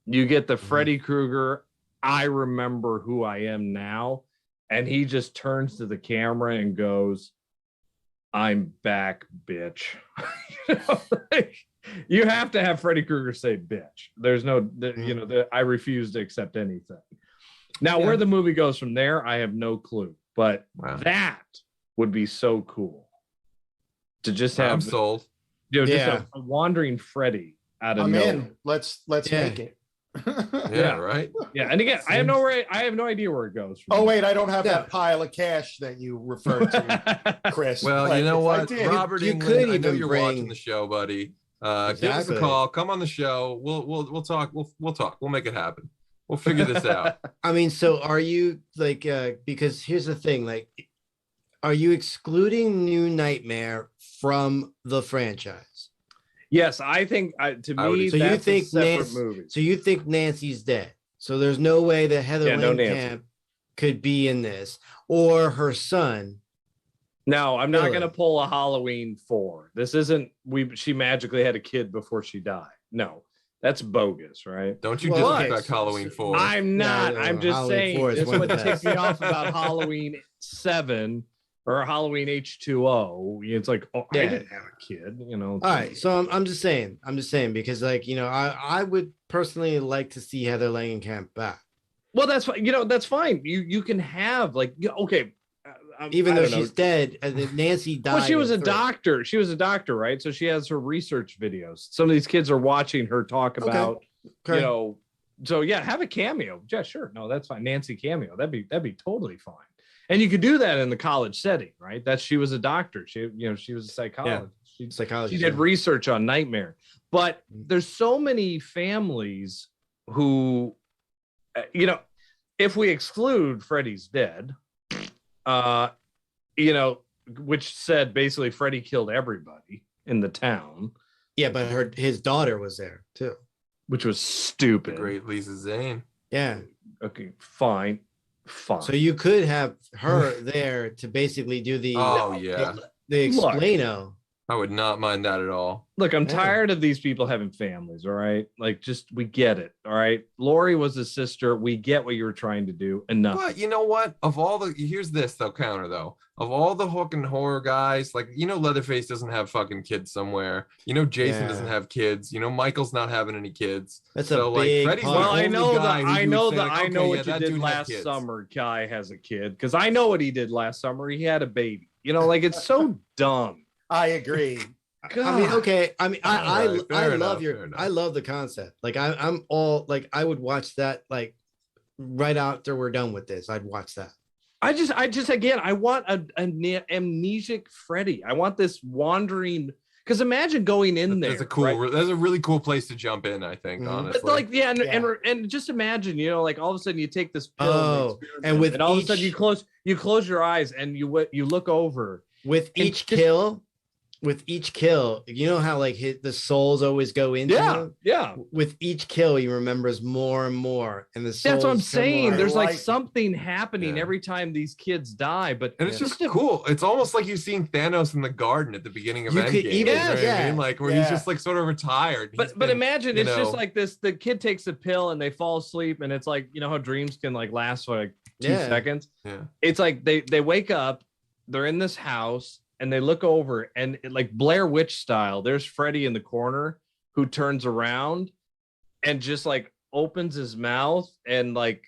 B: You get the Freddy Krueger. I remember who I am now. And he just turns to the camera and goes, I'm back, bitch. You have to have Freddy Krueger say bitch. There's no, I refuse to accept anything. Now, where the movie goes from there, I have no clue. But that would be so cool to just have.
A: I'm sold.
B: Just a wandering Freddy out of nowhere.
D: In. Let's make it.
A: Right.
B: Yeah, and again, I have no idea where it goes.
D: Wait, I don't have that pile of cash that you referred to, Chris.
A: Well, you know what, Robert Englund, I know you're watching the show, buddy. Give us a call. Come on the show. We'll talk. We'll talk. We'll make it happen. We'll figure this out.
C: I mean, so are you like? Because here's the thing, like, are you excluding New Nightmare from the franchise?
B: Yes, I think to me,
C: so you think So you think Nancy's dead? So there's no way that Heather Langenkamp could be in this, or her son.
B: No, I'm not going to pull a Halloween 4. This isn't. She magically had a kid before she died. No, that's bogus, right?
A: Don't you disrespect Halloween 4?
B: I'm not. I'm just saying. This is what ticked me off about Halloween 7. Or Halloween H2O, it's like, I didn't have a kid, All
C: right, so I'm just saying because, like, I would personally like to see Heather Langenkamp back.
B: Well, that's fine. That's fine. You can have
C: even though she's dead, Nancy died.
B: Well, she was a doctor. She was a doctor, right? So she has her research videos. Some of these kids are watching her talk about, So yeah, have a cameo. Yeah, sure. No, that's fine. Nancy cameo. That'd be totally fine. And you could do that in the college setting, right? She was a doctor. She was a psychologist. She did research on Nightmare. But there's so many families who, if we exclude Freddy's dead, which said basically Freddy killed everybody in the town.
C: Yeah, but his daughter was there too,
B: which was stupid.
A: The great Lisa Zane.
C: Yeah.
B: Okay, fine.
C: So you could have her there to basically do the explaino.
A: I would not mind that at all.
B: Look, I'm tired of these people having families, all right? Like, we get it, all right? Lori was a sister. We get what you were trying to do. Enough.
A: But you know what? Here's this, though, counter, though. Of all the fucking horror guys, like, Leatherface doesn't have fucking kids somewhere. Jason doesn't have kids. Michael's not having any kids.
C: That's a big
A: Freddy's
B: well, I know what you did last summer. Guy has a kid. Because I know what he did last summer. He had a baby. It's so dumb.
D: I agree.
C: God. I love the concept. Like I'm all like, I would watch that like right after we're done with this. I'd watch that.
B: I just again, I want an amnesic Freddy. I want this wandering. Because imagine going in there.
A: That's a cool. Right? That's a really cool place to jump in. I think, honestly.
B: But like, and just imagine, you know, like all of a sudden you take this
C: pill, and
B: all of a sudden you close your eyes and you look over
C: with each kill. With each kill, you know how like the souls always go into him?
B: Yeah.
C: With each kill, he remembers more and more, and the souls.
B: That's what I'm saying. There's like something happening every time these kids die,
A: and it's just cool. It's almost like you've seen Thanos in the garden at the beginning of Endgame. I mean? Like where he's just like sort of retired.
B: But imagine it's just like this: the kid takes a pill and they fall asleep, and it's like, you know how dreams can like last for like 2 seconds.
A: Yeah.
B: It's like they wake up, they're in this house. And they look over and like Blair Witch style, there's Freddy in the corner who turns around and just like opens his mouth and like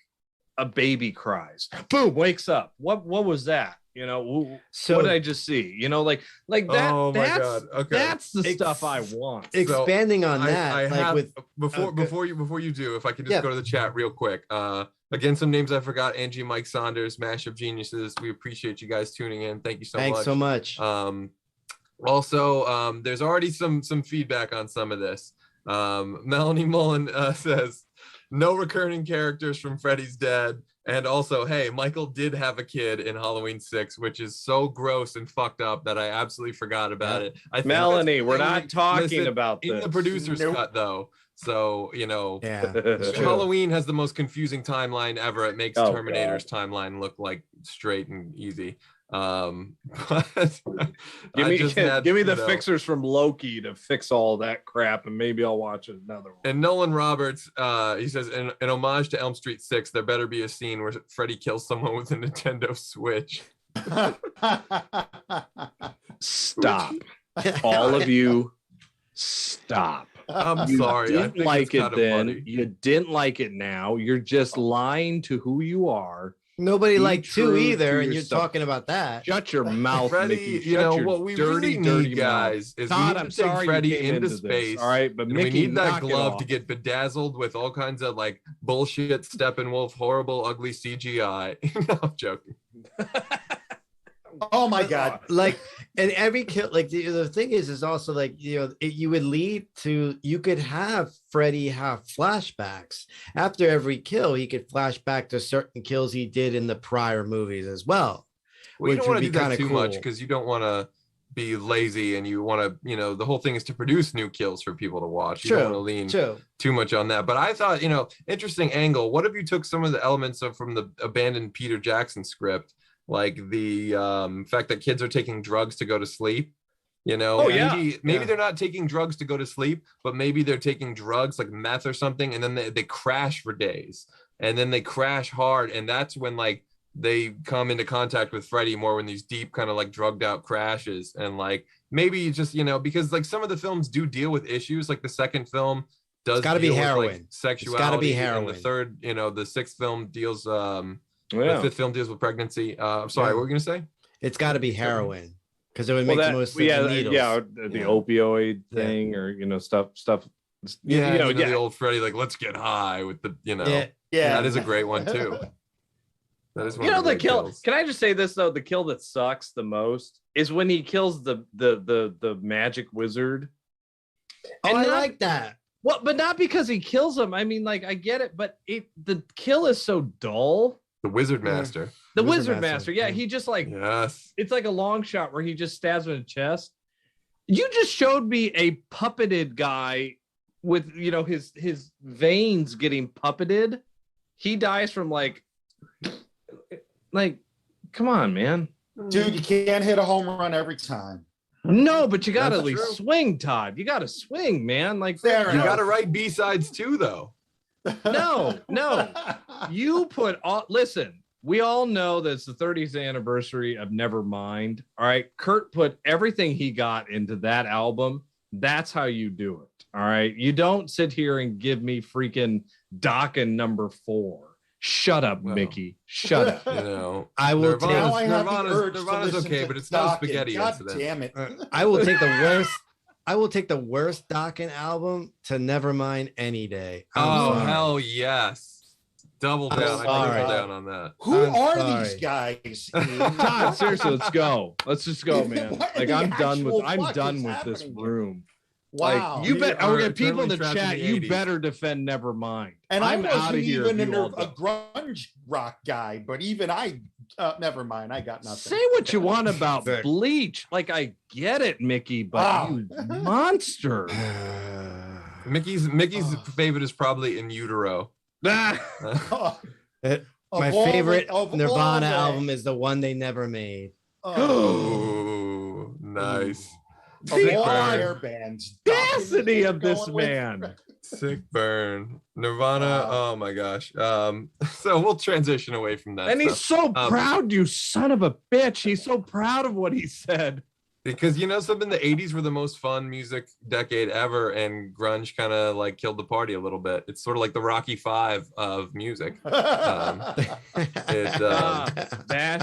B: a baby cries. Boom, wakes up. What was that? You know, so what did I just see? You know, like that. Oh my God. Okay. That's the stuff I want.
C: Expanding on that,
A: I have, with before you do, if I could just go to the chat real quick. Again, some names I forgot: Angie, Mike Saunders, Mashup Geniuses. We appreciate you guys tuning in. Thank you so much.
C: Thanks so much.
A: Also, there's already some feedback on some of this. Melanie Mullen says, no recurring characters from Freddy's Dead. And also, hey, Michael did have a kid in Halloween 6, which is so gross and fucked up that I absolutely forgot about it.
B: Melanie, we're not talking about this.
A: In the producer's cut, though. So, you know, Halloween has the most confusing timeline ever. It makes Terminator's timeline look like straight and easy. But
B: give me the fixers from Loki to fix all that crap, and maybe I'll watch another one.
A: And Nolan Roberts, he says, in homage to Elm Street 6, there better be a scene where Freddy kills someone with a Nintendo Switch.
B: Stop. All of you, stop.
A: I'm sorry.
B: You didn't like it then. Funny. You didn't like it now. You're just lying to who you are.
C: Nobody liked 2 either, and you're talking about that.
B: Shut your mouth,
A: Freddy.
B: Mickey.
A: You know what we really need, guys, is
B: Todd,
A: we need to take Freddy into space.
B: All right, but Mickey,
A: we need that glove to get bedazzled with all kinds of like bullshit Steppenwolf, horrible, ugly CGI. No, I'm joking.
D: Oh my God!
C: Like, and every kill, like the thing is also like, you know, you would lead to, you could have Freddy have flashbacks after every kill. He could flash back to certain kills he did in the prior movies as well.
A: You don't want to do that too much because you don't want to be lazy, and you want to, you know, the whole thing is to produce new kills for people to watch. You don't want to lean too much on that. But I thought, you know, interesting angle. What if you took some of the elements from the abandoned Peter Jackson script? Like the fact that kids are taking drugs to go to sleep, you know, maybe they're not taking drugs to go to sleep, but maybe they're taking drugs like meth or something, and then they crash for days, and then they crash hard, and that's when like they come into contact with Freddy more, when these deep kind of like drugged out crashes. And like maybe just, you know, because like some of the films do deal with issues, like the second film does
C: got to be heroin,
A: with, like, sexuality.
C: It's got to be heroin.
A: And the third, you know, the sixth film deals the fifth film deals with pregnancy. I'm sorry, what were you gonna say?
C: It's got to be heroin, because it would make the most sense.
B: The opioid thing, or you know, stuff.
A: Yeah, you know, the old Freddy, like, let's get high with the, you know, that is a great one too. That is one.
B: You know, the kill. Kills. Can I just say this though? The kill that sucks the most is when he kills the magic wizard.
C: And I like that.
B: Well, but not because he kills him. I mean, like, I get it, but the kill is so dull.
A: The Wizard Master.
B: The Wizard Master. Yeah, he just like, it's like a long shot where he just stabs him in the chest. You just showed me a puppeted guy with, you know, his veins getting puppeted. He dies from like, come on, man.
D: Dude, you can't hit a home run every time.
B: No, but you gotta at least swing, Todd. You gotta swing, man. Like,
A: you gotta write B-sides too, though.
B: No. You put all, listen, we all know that it's the 30th anniversary of Nevermind. All right. Kurt put everything he got into that album. That's how you do it. All right. You don't sit here and give me freaking Dokken number 4. Shut up, Mickey. Shut up.
A: You know,
C: I will
A: Nirvana's okay, but it's no spaghetti incident.
D: Damn it.
C: I will take the worst. I will take the worst Dokken album to Nevermind any day.
A: Hell yes. Double down. I triple down on that.
D: Who are these guys?
B: Todd, seriously, let's go. Let's just go, man. Like I'm done with this room.
D: Wow.
B: Like, you bet. Okay, people in the chat, you better defend Nevermind.
D: And
B: I'm
D: I
B: out of here.
D: Even a grunge rock guy, but even I, never mind. I got nothing.
B: Say what you want about Bleach. Like, I get it, Mickey, but you monster.
A: Mickey's favorite is probably In Utero.
C: My favorite Nirvana album is the one they never made.
A: Oh, nice.
B: The audacity of this man.
A: Sick burn. Nirvana. Oh my gosh. So we'll transition away from that.
B: And he's so proud, you son of a bitch. He's so proud of what he said.
A: Because something, the 80s were the most fun music decade ever, and grunge kind of like killed the party a little bit. It's sort of like the Rocky Five of music.
B: Bash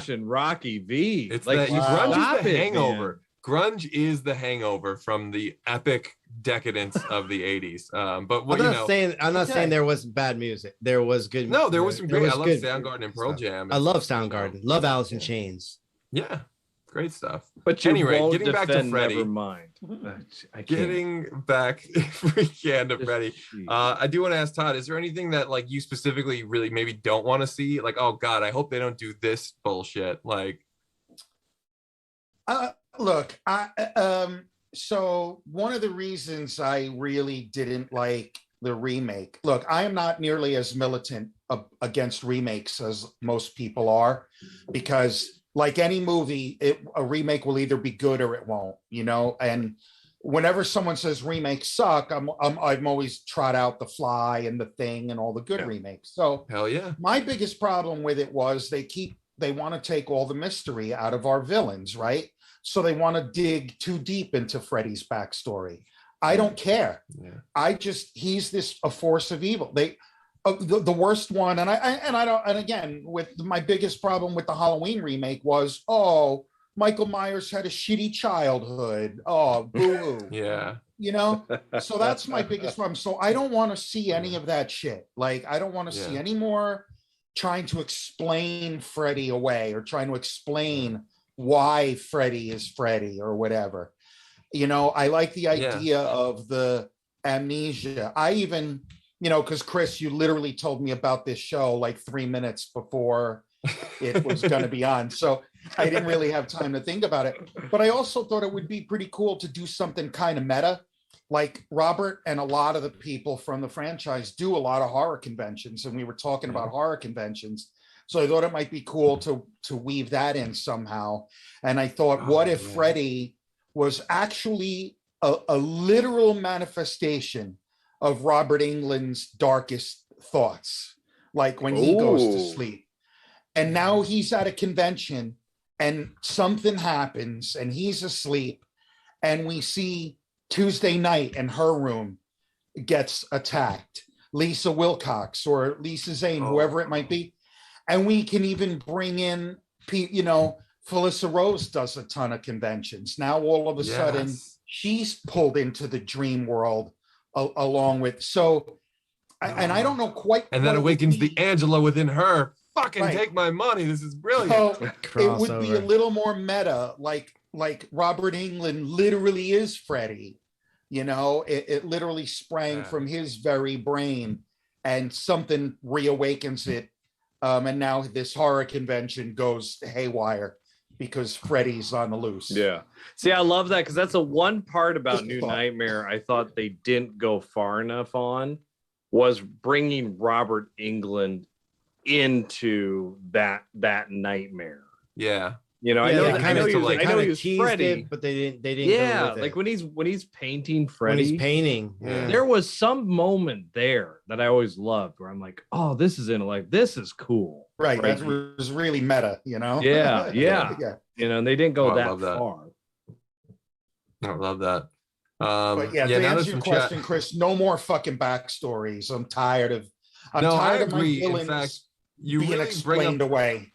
B: and Rocky V.
A: It's like grunge is the hangover. Man. Grunge is the hangover from the epic decadence of the 80s. But what
C: I'm not saying there wasn't bad music. There was good.
A: No, there was some great. I love Soundgarden and Pearl Jam.
C: I love Soundgarden. Love Alice in Chains.
A: Yeah. Great stuff.
B: But anyway, getting back to Freddy. Nevermind.
A: Getting back, if we can, to Freddy. I do want to ask Todd, is there anything that like you specifically really maybe don't want to see? Like, oh God, I hope they don't do this bullshit. Like,
D: look, so one of the reasons I really didn't like the remake. Look, I am not nearly as militant against remakes as most people are, because like any movie, a remake will either be good or it won't, and whenever someone says remakes suck, I'm always trot out The Fly and The Thing and all the good remakes. So
A: hell yeah.
D: My biggest problem with it was they want to take all the mystery out of our villains, right? So they want to dig too deep into Freddy's backstory. I don't care. Yeah. He's a force of evil. The worst one, and again, with my biggest problem with the Halloween remake was, Michael Myers had a shitty childhood. Oh, boo-hoo.
A: Yeah.
D: So that's my biggest problem. So I don't want to see any of that shit. Like, I don't want to see any more trying to explain Freddy away or trying to explain why Freddy is Freddy or whatever. I like the idea of the amnesia. I even, because Chris, you literally told me about this show like 3 minutes before it was going to be on. So I didn't really have time to think about it. But I also thought it would be pretty cool to do something kind of meta. Like Robert and a lot of the people from the franchise do a lot of horror conventions. And we were talking about horror conventions. So I thought it might be cool to weave that in somehow. And I thought, what if Freddy was actually a literal manifestation of Robert Englund's darkest thoughts, like when he goes to sleep. And now he's at a convention and something happens and he's asleep, and we see Tuesday night in her room gets attacked. Lisa Wilcox or Lisa Zane, whoever it might be. And we can even bring in, Felissa Rose does a ton of conventions. Now, all of a sudden, she's pulled into the dream world along with. And I don't know quite.
A: And that awakens the Angela within her. Fucking take my money. This is brilliant.
D: So it would be a little more meta, like Robert Englund literally is Freddy. It literally sprang from his very brain, and something reawakens it. And now this horror convention goes haywire because Freddy's on the loose.
B: Yeah. See, I love that, because that's the one part about New Nightmare I thought they didn't go far enough on, was bringing Robert Englund into that nightmare.
A: Yeah.
B: I know he was Freddy,
C: but they didn't.
B: Yeah,
C: go with
B: like when he's painting Freddy.
C: When he's painting,
B: there was some moment there that I always loved where I'm like, oh, this is this is cool.
D: Right. That was really meta,
B: Yeah. And they didn't go that far.
A: I love that.
D: But to answer your question, Chris, no more fucking backstories. I'm tired of my villains.
A: In fact, you
D: being
A: really
D: explained away.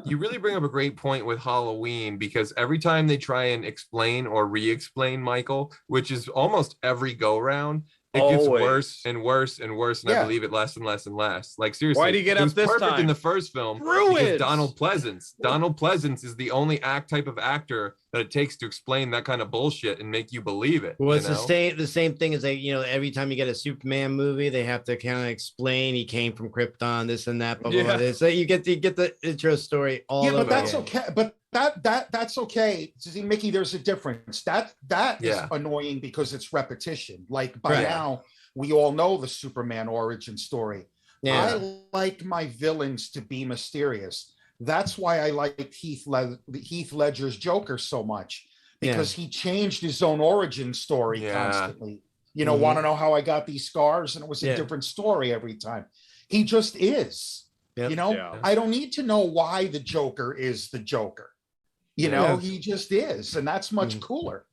A: You really bring up a great point with Halloween, because every time they try and explain or re-explain Michael, which is almost every go round, it gets worse and worse and worse, and I believe it less and less and less. Like seriously,
B: why do you get up this
A: perfect
B: time?
A: in the first film because Donald Pleasance is the only type of actor that it takes to explain that kind of bullshit and make you believe it.
C: Well, it's the same thing as every time you get a Superman movie, they have to kind of explain he came from Krypton, this and that, blah, blah, blah. So you get the intro story all over.
D: But that's okay. But that's okay. See, Mickey, there's a difference. That is annoying because it's repetition. Like by now, we all know the Superman origin story. Yeah. I like my villains to be mysterious. That's why I liked Heath Ledger's Joker so much, because he changed his own origin story constantly. Want to know how I got these scars? And it was a different story every time. He just is. Yep. I don't need to know why the Joker is the Joker. He just is, and that's much cooler.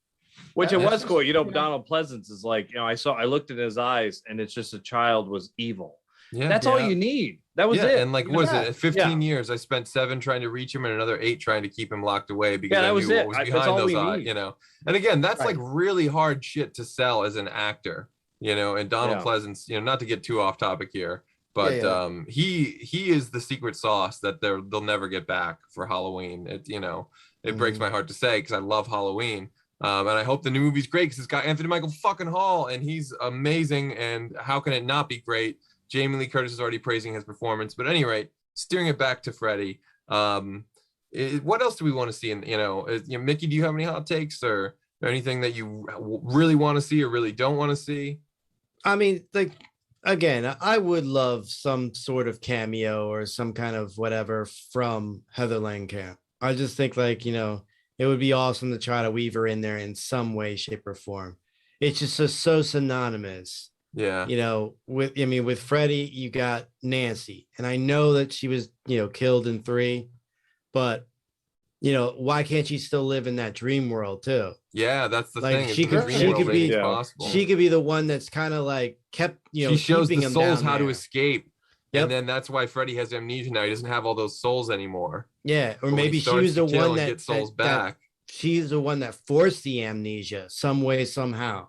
B: Which it was cool. Donald Pleasance is like, I looked in his eyes, and it's just a child was evil. Yeah, that's all you need. That was it.
A: And like, was it 15 years? I spent 7 trying to reach him and another 8 trying to keep him locked away because I knew what was behind those eyes. And again, that's like really hard shit to sell as an actor. And Donald Pleasance, not to get too off topic here, but he is the secret sauce that they'll never get back for Halloween. It breaks my heart to say because I love Halloween. And I hope the new movie's great because it's got Anthony Michael fucking Hall and he's amazing. And how can it not be great? Jamie Lee Curtis is already praising his performance, but at any rate, steering it back to Freddy. What else do we want to see? Mickey, do you have any hot takes or anything that you really want to see or really don't want to see? I mean,
C: again, I would love some sort of cameo or some kind of whatever from Heather Langenkamp. I just think it would be awesome to try to weave her in there in some way, shape, or form. It's just so synonymous.
A: Yeah.
C: With Freddy, you got Nancy, and I know that she was, killed in 3, but why can't she still live in that dream world too?
A: Yeah, that's the thing.
C: She could be the one that's kind of like kept,
A: she shows the souls how to escape. Yep. And then that's why Freddy has amnesia now. He doesn't have all those souls anymore.
C: Yeah, or maybe she was the one that
A: gets souls back.
C: She's the one that forced the amnesia some way, somehow.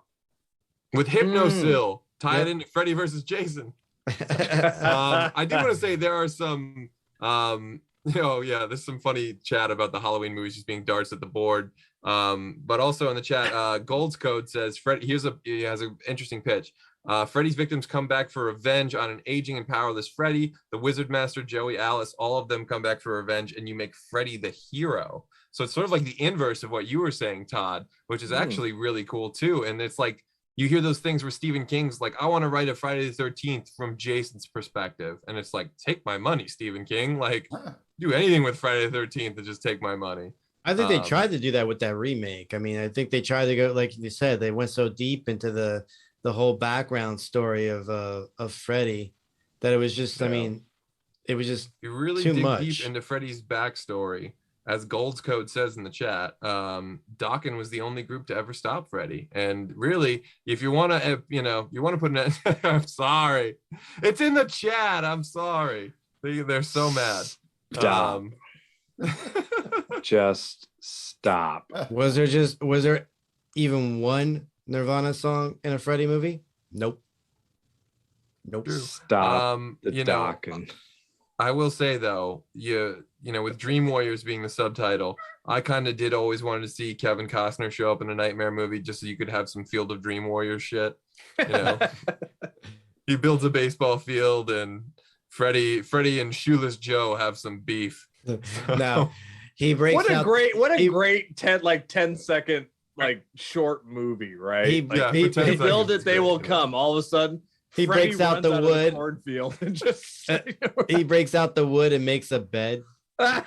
A: With Hypnosil. Tie it into Freddy versus Jason. I do want to say there are some, there's some funny chat about the Halloween movies just being darts at the board. But also in the chat, Gold's Code says, he has an interesting pitch. Freddy's victims come back for revenge on an aging and powerless Freddy. The Wizard Master, Joey, Alice, all of them come back for revenge, and you make Freddy the hero. So it's sort of like the inverse of what you were saying, Todd, which is actually really cool too. And it's like, you hear those things where Stephen King's like, I want to write a Friday the 13th from Jason's perspective. And it's like, take my money, Stephen King. Like, do anything with Friday the 13th and just take my money.
C: I think they tried to do that with that remake. I mean, I think they tried to go, like you said, they went so deep into the whole background story of Freddy that it was just, it was just
A: you really
C: too
A: dig
C: much.
A: Deep into Freddy's backstory. As Gold's Code says in the chat, Dokken was the only group to ever stop Freddy. And really, if you want to, you want to put an I'm sorry. It's in the chat. I'm sorry. They're so mad.
B: Stop. Just stop.
C: Was there even one Nirvana song in a Freddy movie? Nope.
B: Stop the Dokken.
A: I will say though, with Dream Warriors being the subtitle, I kind of did always wanted to see Kevin Costner show up in a Nightmare movie just so you could have some Field of Dream Warriors shit. He builds a baseball field and Freddy and Shoeless Joe have some beef.
C: Now he breaks
B: what a great 10-second short movie, right?
C: He
B: build it, they will come. All of a sudden,
C: he
B: Freddy
C: breaks out the wood.
B: Cornfield and just
C: he breaks out the wood and makes a bed.
A: Oh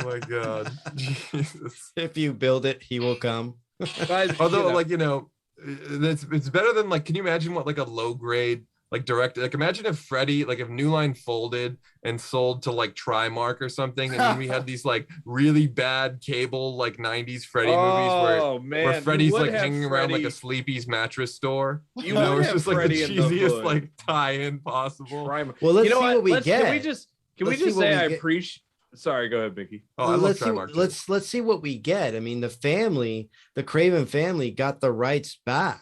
A: my god. Jesus.
C: If you build it, he will come.
A: Although it's better than can you imagine what a low grade direct, imagine if Freddy, if New Line folded and sold to Trimark or something, and then we had these really bad cable 90s Freddy movies where Freddy's hanging around a Sleepy's mattress store. It's just the cheesiest tie-in possible.
C: Well, let's see what we get.
B: Can we just say I appreciate? Sorry, go ahead, Mickey.
C: Let's see what we get. I mean, the Craven family got the rights back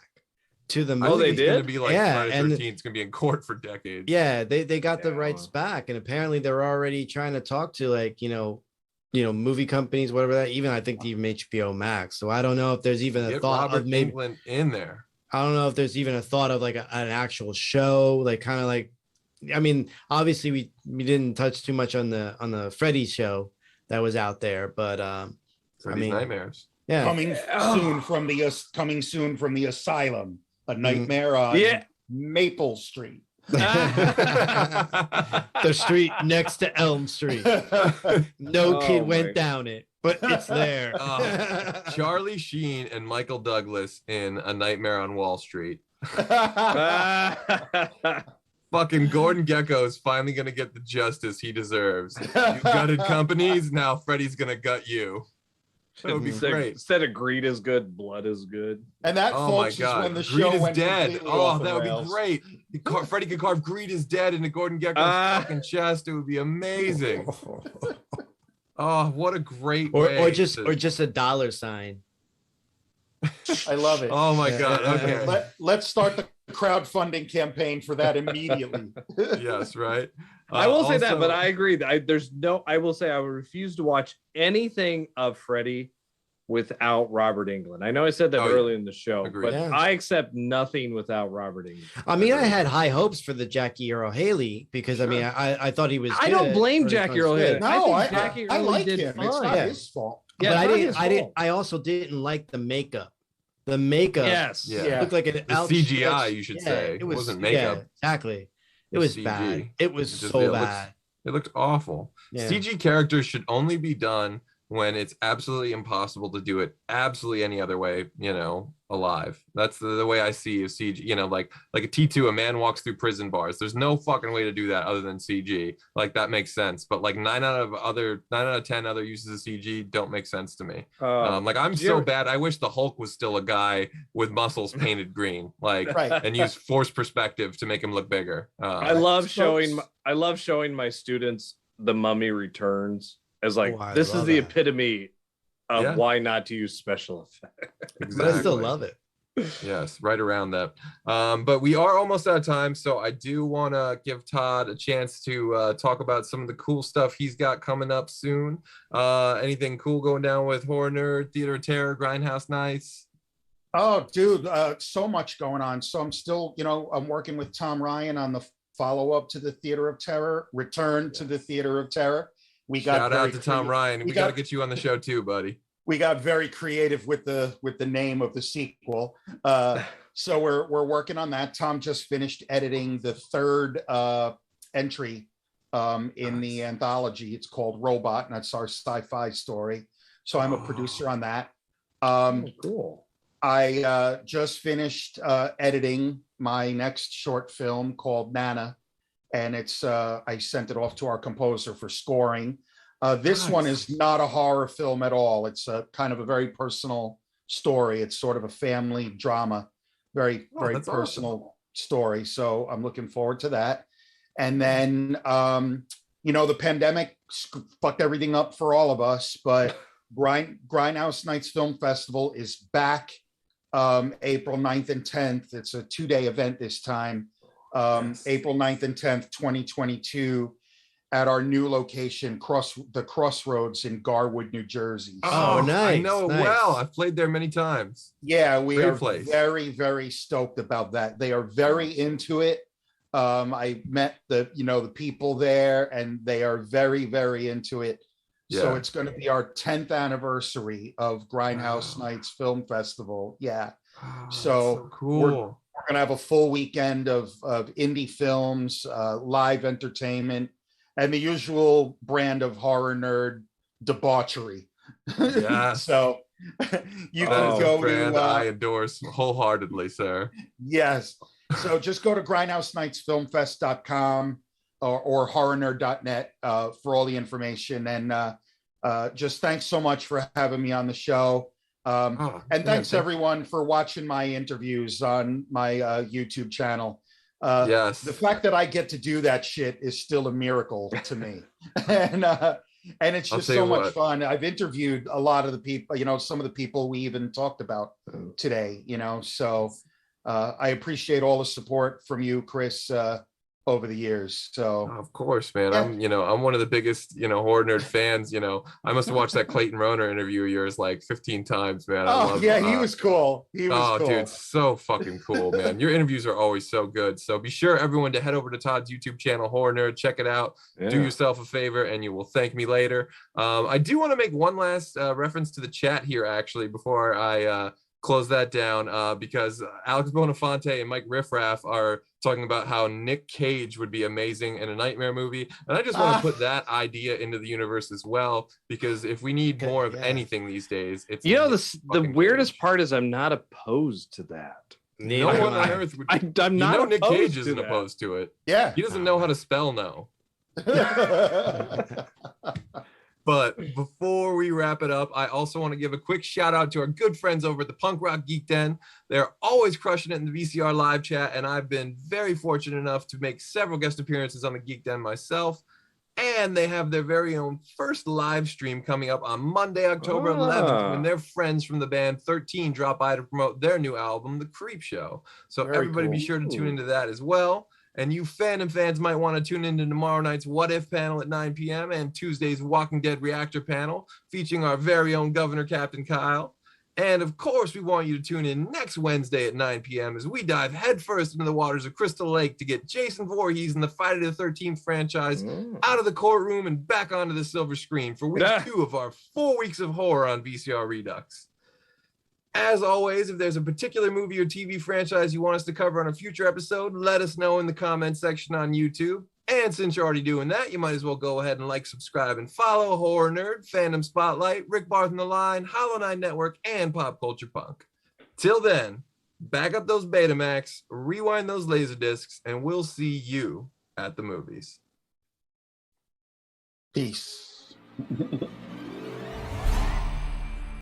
C: to the
A: I
C: movie.
A: think
B: they
A: it's going to
B: did?
A: be like
C: Yeah,
A: Friday
C: and-
A: 13th. It's going to be in court for decades.
C: Yeah, they got the
B: Yeah.
C: rights back, and apparently they're already trying to talk to like movie companies, whatever that. Even I think even HBO Max. So I don't know if there's even a
A: Get
C: thought
A: Robert
C: of maybe.
A: Englund in there.
C: I don't know if there's even a thought of like an actual show, like kind of like. I mean, obviously we didn't touch too much on the Freddy show that was out there, but
A: Freddy's
C: mean-
A: Nightmares.
C: yeah,
D: Coming soon from the asylum, a nightmare on
B: Yeah.
D: Maple Street.
C: the street next to Elm Street. No
B: Oh,
C: kid went
B: my-
C: down it, but it's there.
A: Charlie Sheen and Michael Douglas in A Nightmare on Wall Street. Fucking Gordon Gekko is finally going to get the justice he deserves. You gutted companies, now Freddy's going to gut you. That would be great.
B: Instead of greed is good, blood is good.
D: And that,
A: Oh my
D: folks, is
A: God.
D: when the
A: Greed
D: show
A: is
D: went
A: dead.
D: completely
A: Oh,
D: off the
A: that would
D: rails.
A: be great. Freddy could carve Greed is dead into Gordon Gekko's fucking chest. It would be amazing. Oh, what a great way
C: or just
A: to-
C: or just a dollar sign.
D: I love it.
A: Oh my God. Okay.
D: Let's start the crowdfunding campaign for that immediately.
A: Yes, right.
B: I will say that,
A: Also-
B: but I agree. I will say I would refuse to watch anything of Freddy without Robert Englund. I know I said that
A: Oh, yeah.
B: early in the show,
A: Agreed.
B: but
C: Yeah.
B: I accept nothing without Robert Englund.
C: I mean, I had high hopes for the Jackie Earl Haley because I mean, I thought he was.
B: I don't
C: good,
B: blame
C: or he
B: Jackie
C: was
B: Earl
C: good.
B: Haley.
D: No,
B: I think Jackie
D: I
B: really
D: like
B: did
D: him. It's
B: fine.
D: not
C: Yeah.
D: his fault.
B: Yeah,
C: But
B: it's
C: I
B: not
C: didn't.
B: his
C: I didn't.
B: fault.
C: I also didn't like the makeup. The makeup.
B: Yes.
A: Yeah.
C: Looked like an
A: The
C: outstretched-
A: CGI, you should say. It wasn't makeup.
C: Yeah, exactly. It
A: It
C: was
A: was
C: bad.
A: CG.
C: It was
A: It just-
C: so
A: it looks-
C: bad.
A: It looked awful.
C: Yeah.
A: CG characters should only be done when it's absolutely impossible to do it absolutely any other way, alive. That's the way I see CG, like a T2, a man walks through prison bars. There's no fucking way to do that other than CG. Like that makes sense. But like 9 out of 10 other uses of CG don't make sense to me. Like I'm
B: did you
A: so
B: ever-
A: bad. I wish the Hulk was still a guy with muscles painted green, like,
D: Right.
A: and use forced perspective to make him look bigger.
B: I love
D: Folks-
B: showing my students The Mummy Returns as like,
C: Oh, I
B: this is
C: love
B: the
C: that.
B: epitome of
A: Yeah.
B: why not to use special effects.
C: But I still love it.
A: Yes, right around that. But we are almost out of time, so I do want to give Todd a chance to talk about some of the cool stuff he's got coming up soon. Anything cool going down with Horror Nerd, Theater of Terror, Grindhouse Nights?
D: Oh, dude, so much going on. So I'm still, I'm working with Tom Ryan on the follow-up to the Theater of Terror, Return to the Theater of Terror. We got
A: Shout out
D: very
A: to Tom Ryan. We got to
D: got-
A: get you on the show too, buddy.
D: We got very creative with the name of the sequel. So we're working on that. Tom just finished editing the third entry in the anthology. It's called Robot, and that's our sci-fi story. So I'm a producer on that.
B: Cool.
D: I just finished editing my next short film called Nana, and it's I sent it off to our composer for scoring. This one is not a horror film at all. It's a kind of a very personal story. It's sort of a family drama, very
A: that's
D: personal story. So I'm looking forward to that. And then the pandemic fucked everything up for all of us, but Grindhouse Nights Film Festival is back April 9th and 10th. It's a 2-day event this time. April 9th and 10th, 2022, at our new location, the Crossroads in Garwood, New Jersey.
C: Oh, nice,
A: I know it
C: nice.
A: well. I've played there many times.
D: Yeah, we
A: Great
D: are
A: place.
D: very, very stoked about that. They are very into it. I met the people there, and they are very, very into it. So
A: Yeah.
D: it's going to be our 10th anniversary of Grindhouse Nights Film Festival. Yeah.
A: Oh, that's
D: So
A: cool.
D: We're going to have a full weekend of indie films, live entertainment, and the usual brand of horror nerd debauchery.
A: Yes.
D: So you
A: That
D: can
A: is
D: go
A: a brand
D: to
A: I endorse wholeheartedly, sir.
D: yes. So just go to grindhousenightsfilmfest.com or horrornerd.net for all the information. And just thanks so much for having me on the show. And thanks everyone for watching my interviews on my YouTube channel.
A: Yes.
D: The fact that I get to do that shit is still a miracle to me. And it's
A: I'll
D: just
A: tell
D: so
A: you
D: much
A: what.
D: fun. I've interviewed a lot of the people, some of the people we even talked about today, so I appreciate all the support from you, Chris, over the years. So
A: of course, man.
D: yeah.
A: I'm one of the biggest, horror nerd fans. I must have watched that Clayton Roner interview of yours like 15 times, man.
D: He was cool. He was cool.
A: Dude, so fucking cool, man. Your interviews are always so good. So be sure, everyone, to head over to Todd's YouTube channel, Horror Nerd. Check it out. Yeah. Do yourself a favor, and you will thank me later. I do want to make one last reference to the chat here, actually, before I close that down, because Alex Bonafante and Mike Riffraff are talking about how Nick Cage would be amazing in a Nightmare movie. And I just want to put that idea into the universe as well, because if we need more of anything these days, it's
B: the weirdest part is I'm not opposed to that.
A: No one on earth would.
B: I'm not.
A: Nick Cage isn't opposed to it.
D: Yeah,
A: he doesn't know how to spell no. But before we wrap it up, I also want to give a quick shout out to our good friends over at the Punk Rock Geek Den. They're always crushing it in the VCR live chat, and I've been very fortunate enough to make several guest appearances on the Geek Den myself. And they have their very own first live stream coming up on Monday, October 11th, when their friends from the band 13 drop by to promote their new album, The Creep Show. So everybody be sure to tune into that as well. And you Fandom fans might want to tune into tomorrow night's What If panel at 9 p.m. and Tuesday's Walking Dead Reactor panel featuring our very own Governor Captain Kyle. And of course, we want you to tune in next Wednesday at 9 p.m. as we dive headfirst into the waters of Crystal Lake to get Jason Voorhees and the Friday the 13th franchise out of the courtroom and back onto the silver screen for week 2 of our 4 weeks of horror on VCR Redux. As always, if there's a particular movie or TV franchise you want us to cover on a future episode, let us know in the comment section on YouTube. And since you're already doing that, you might as well go ahead and like, subscribe, and follow Horror Nerd, Fandom Spotlight, Rick Barth and the Line, Hollow Knight Network, and Pop Culture Punk. Till then, back up those Betamax, rewind those Laserdiscs, and we'll see you at the movies.
D: Peace.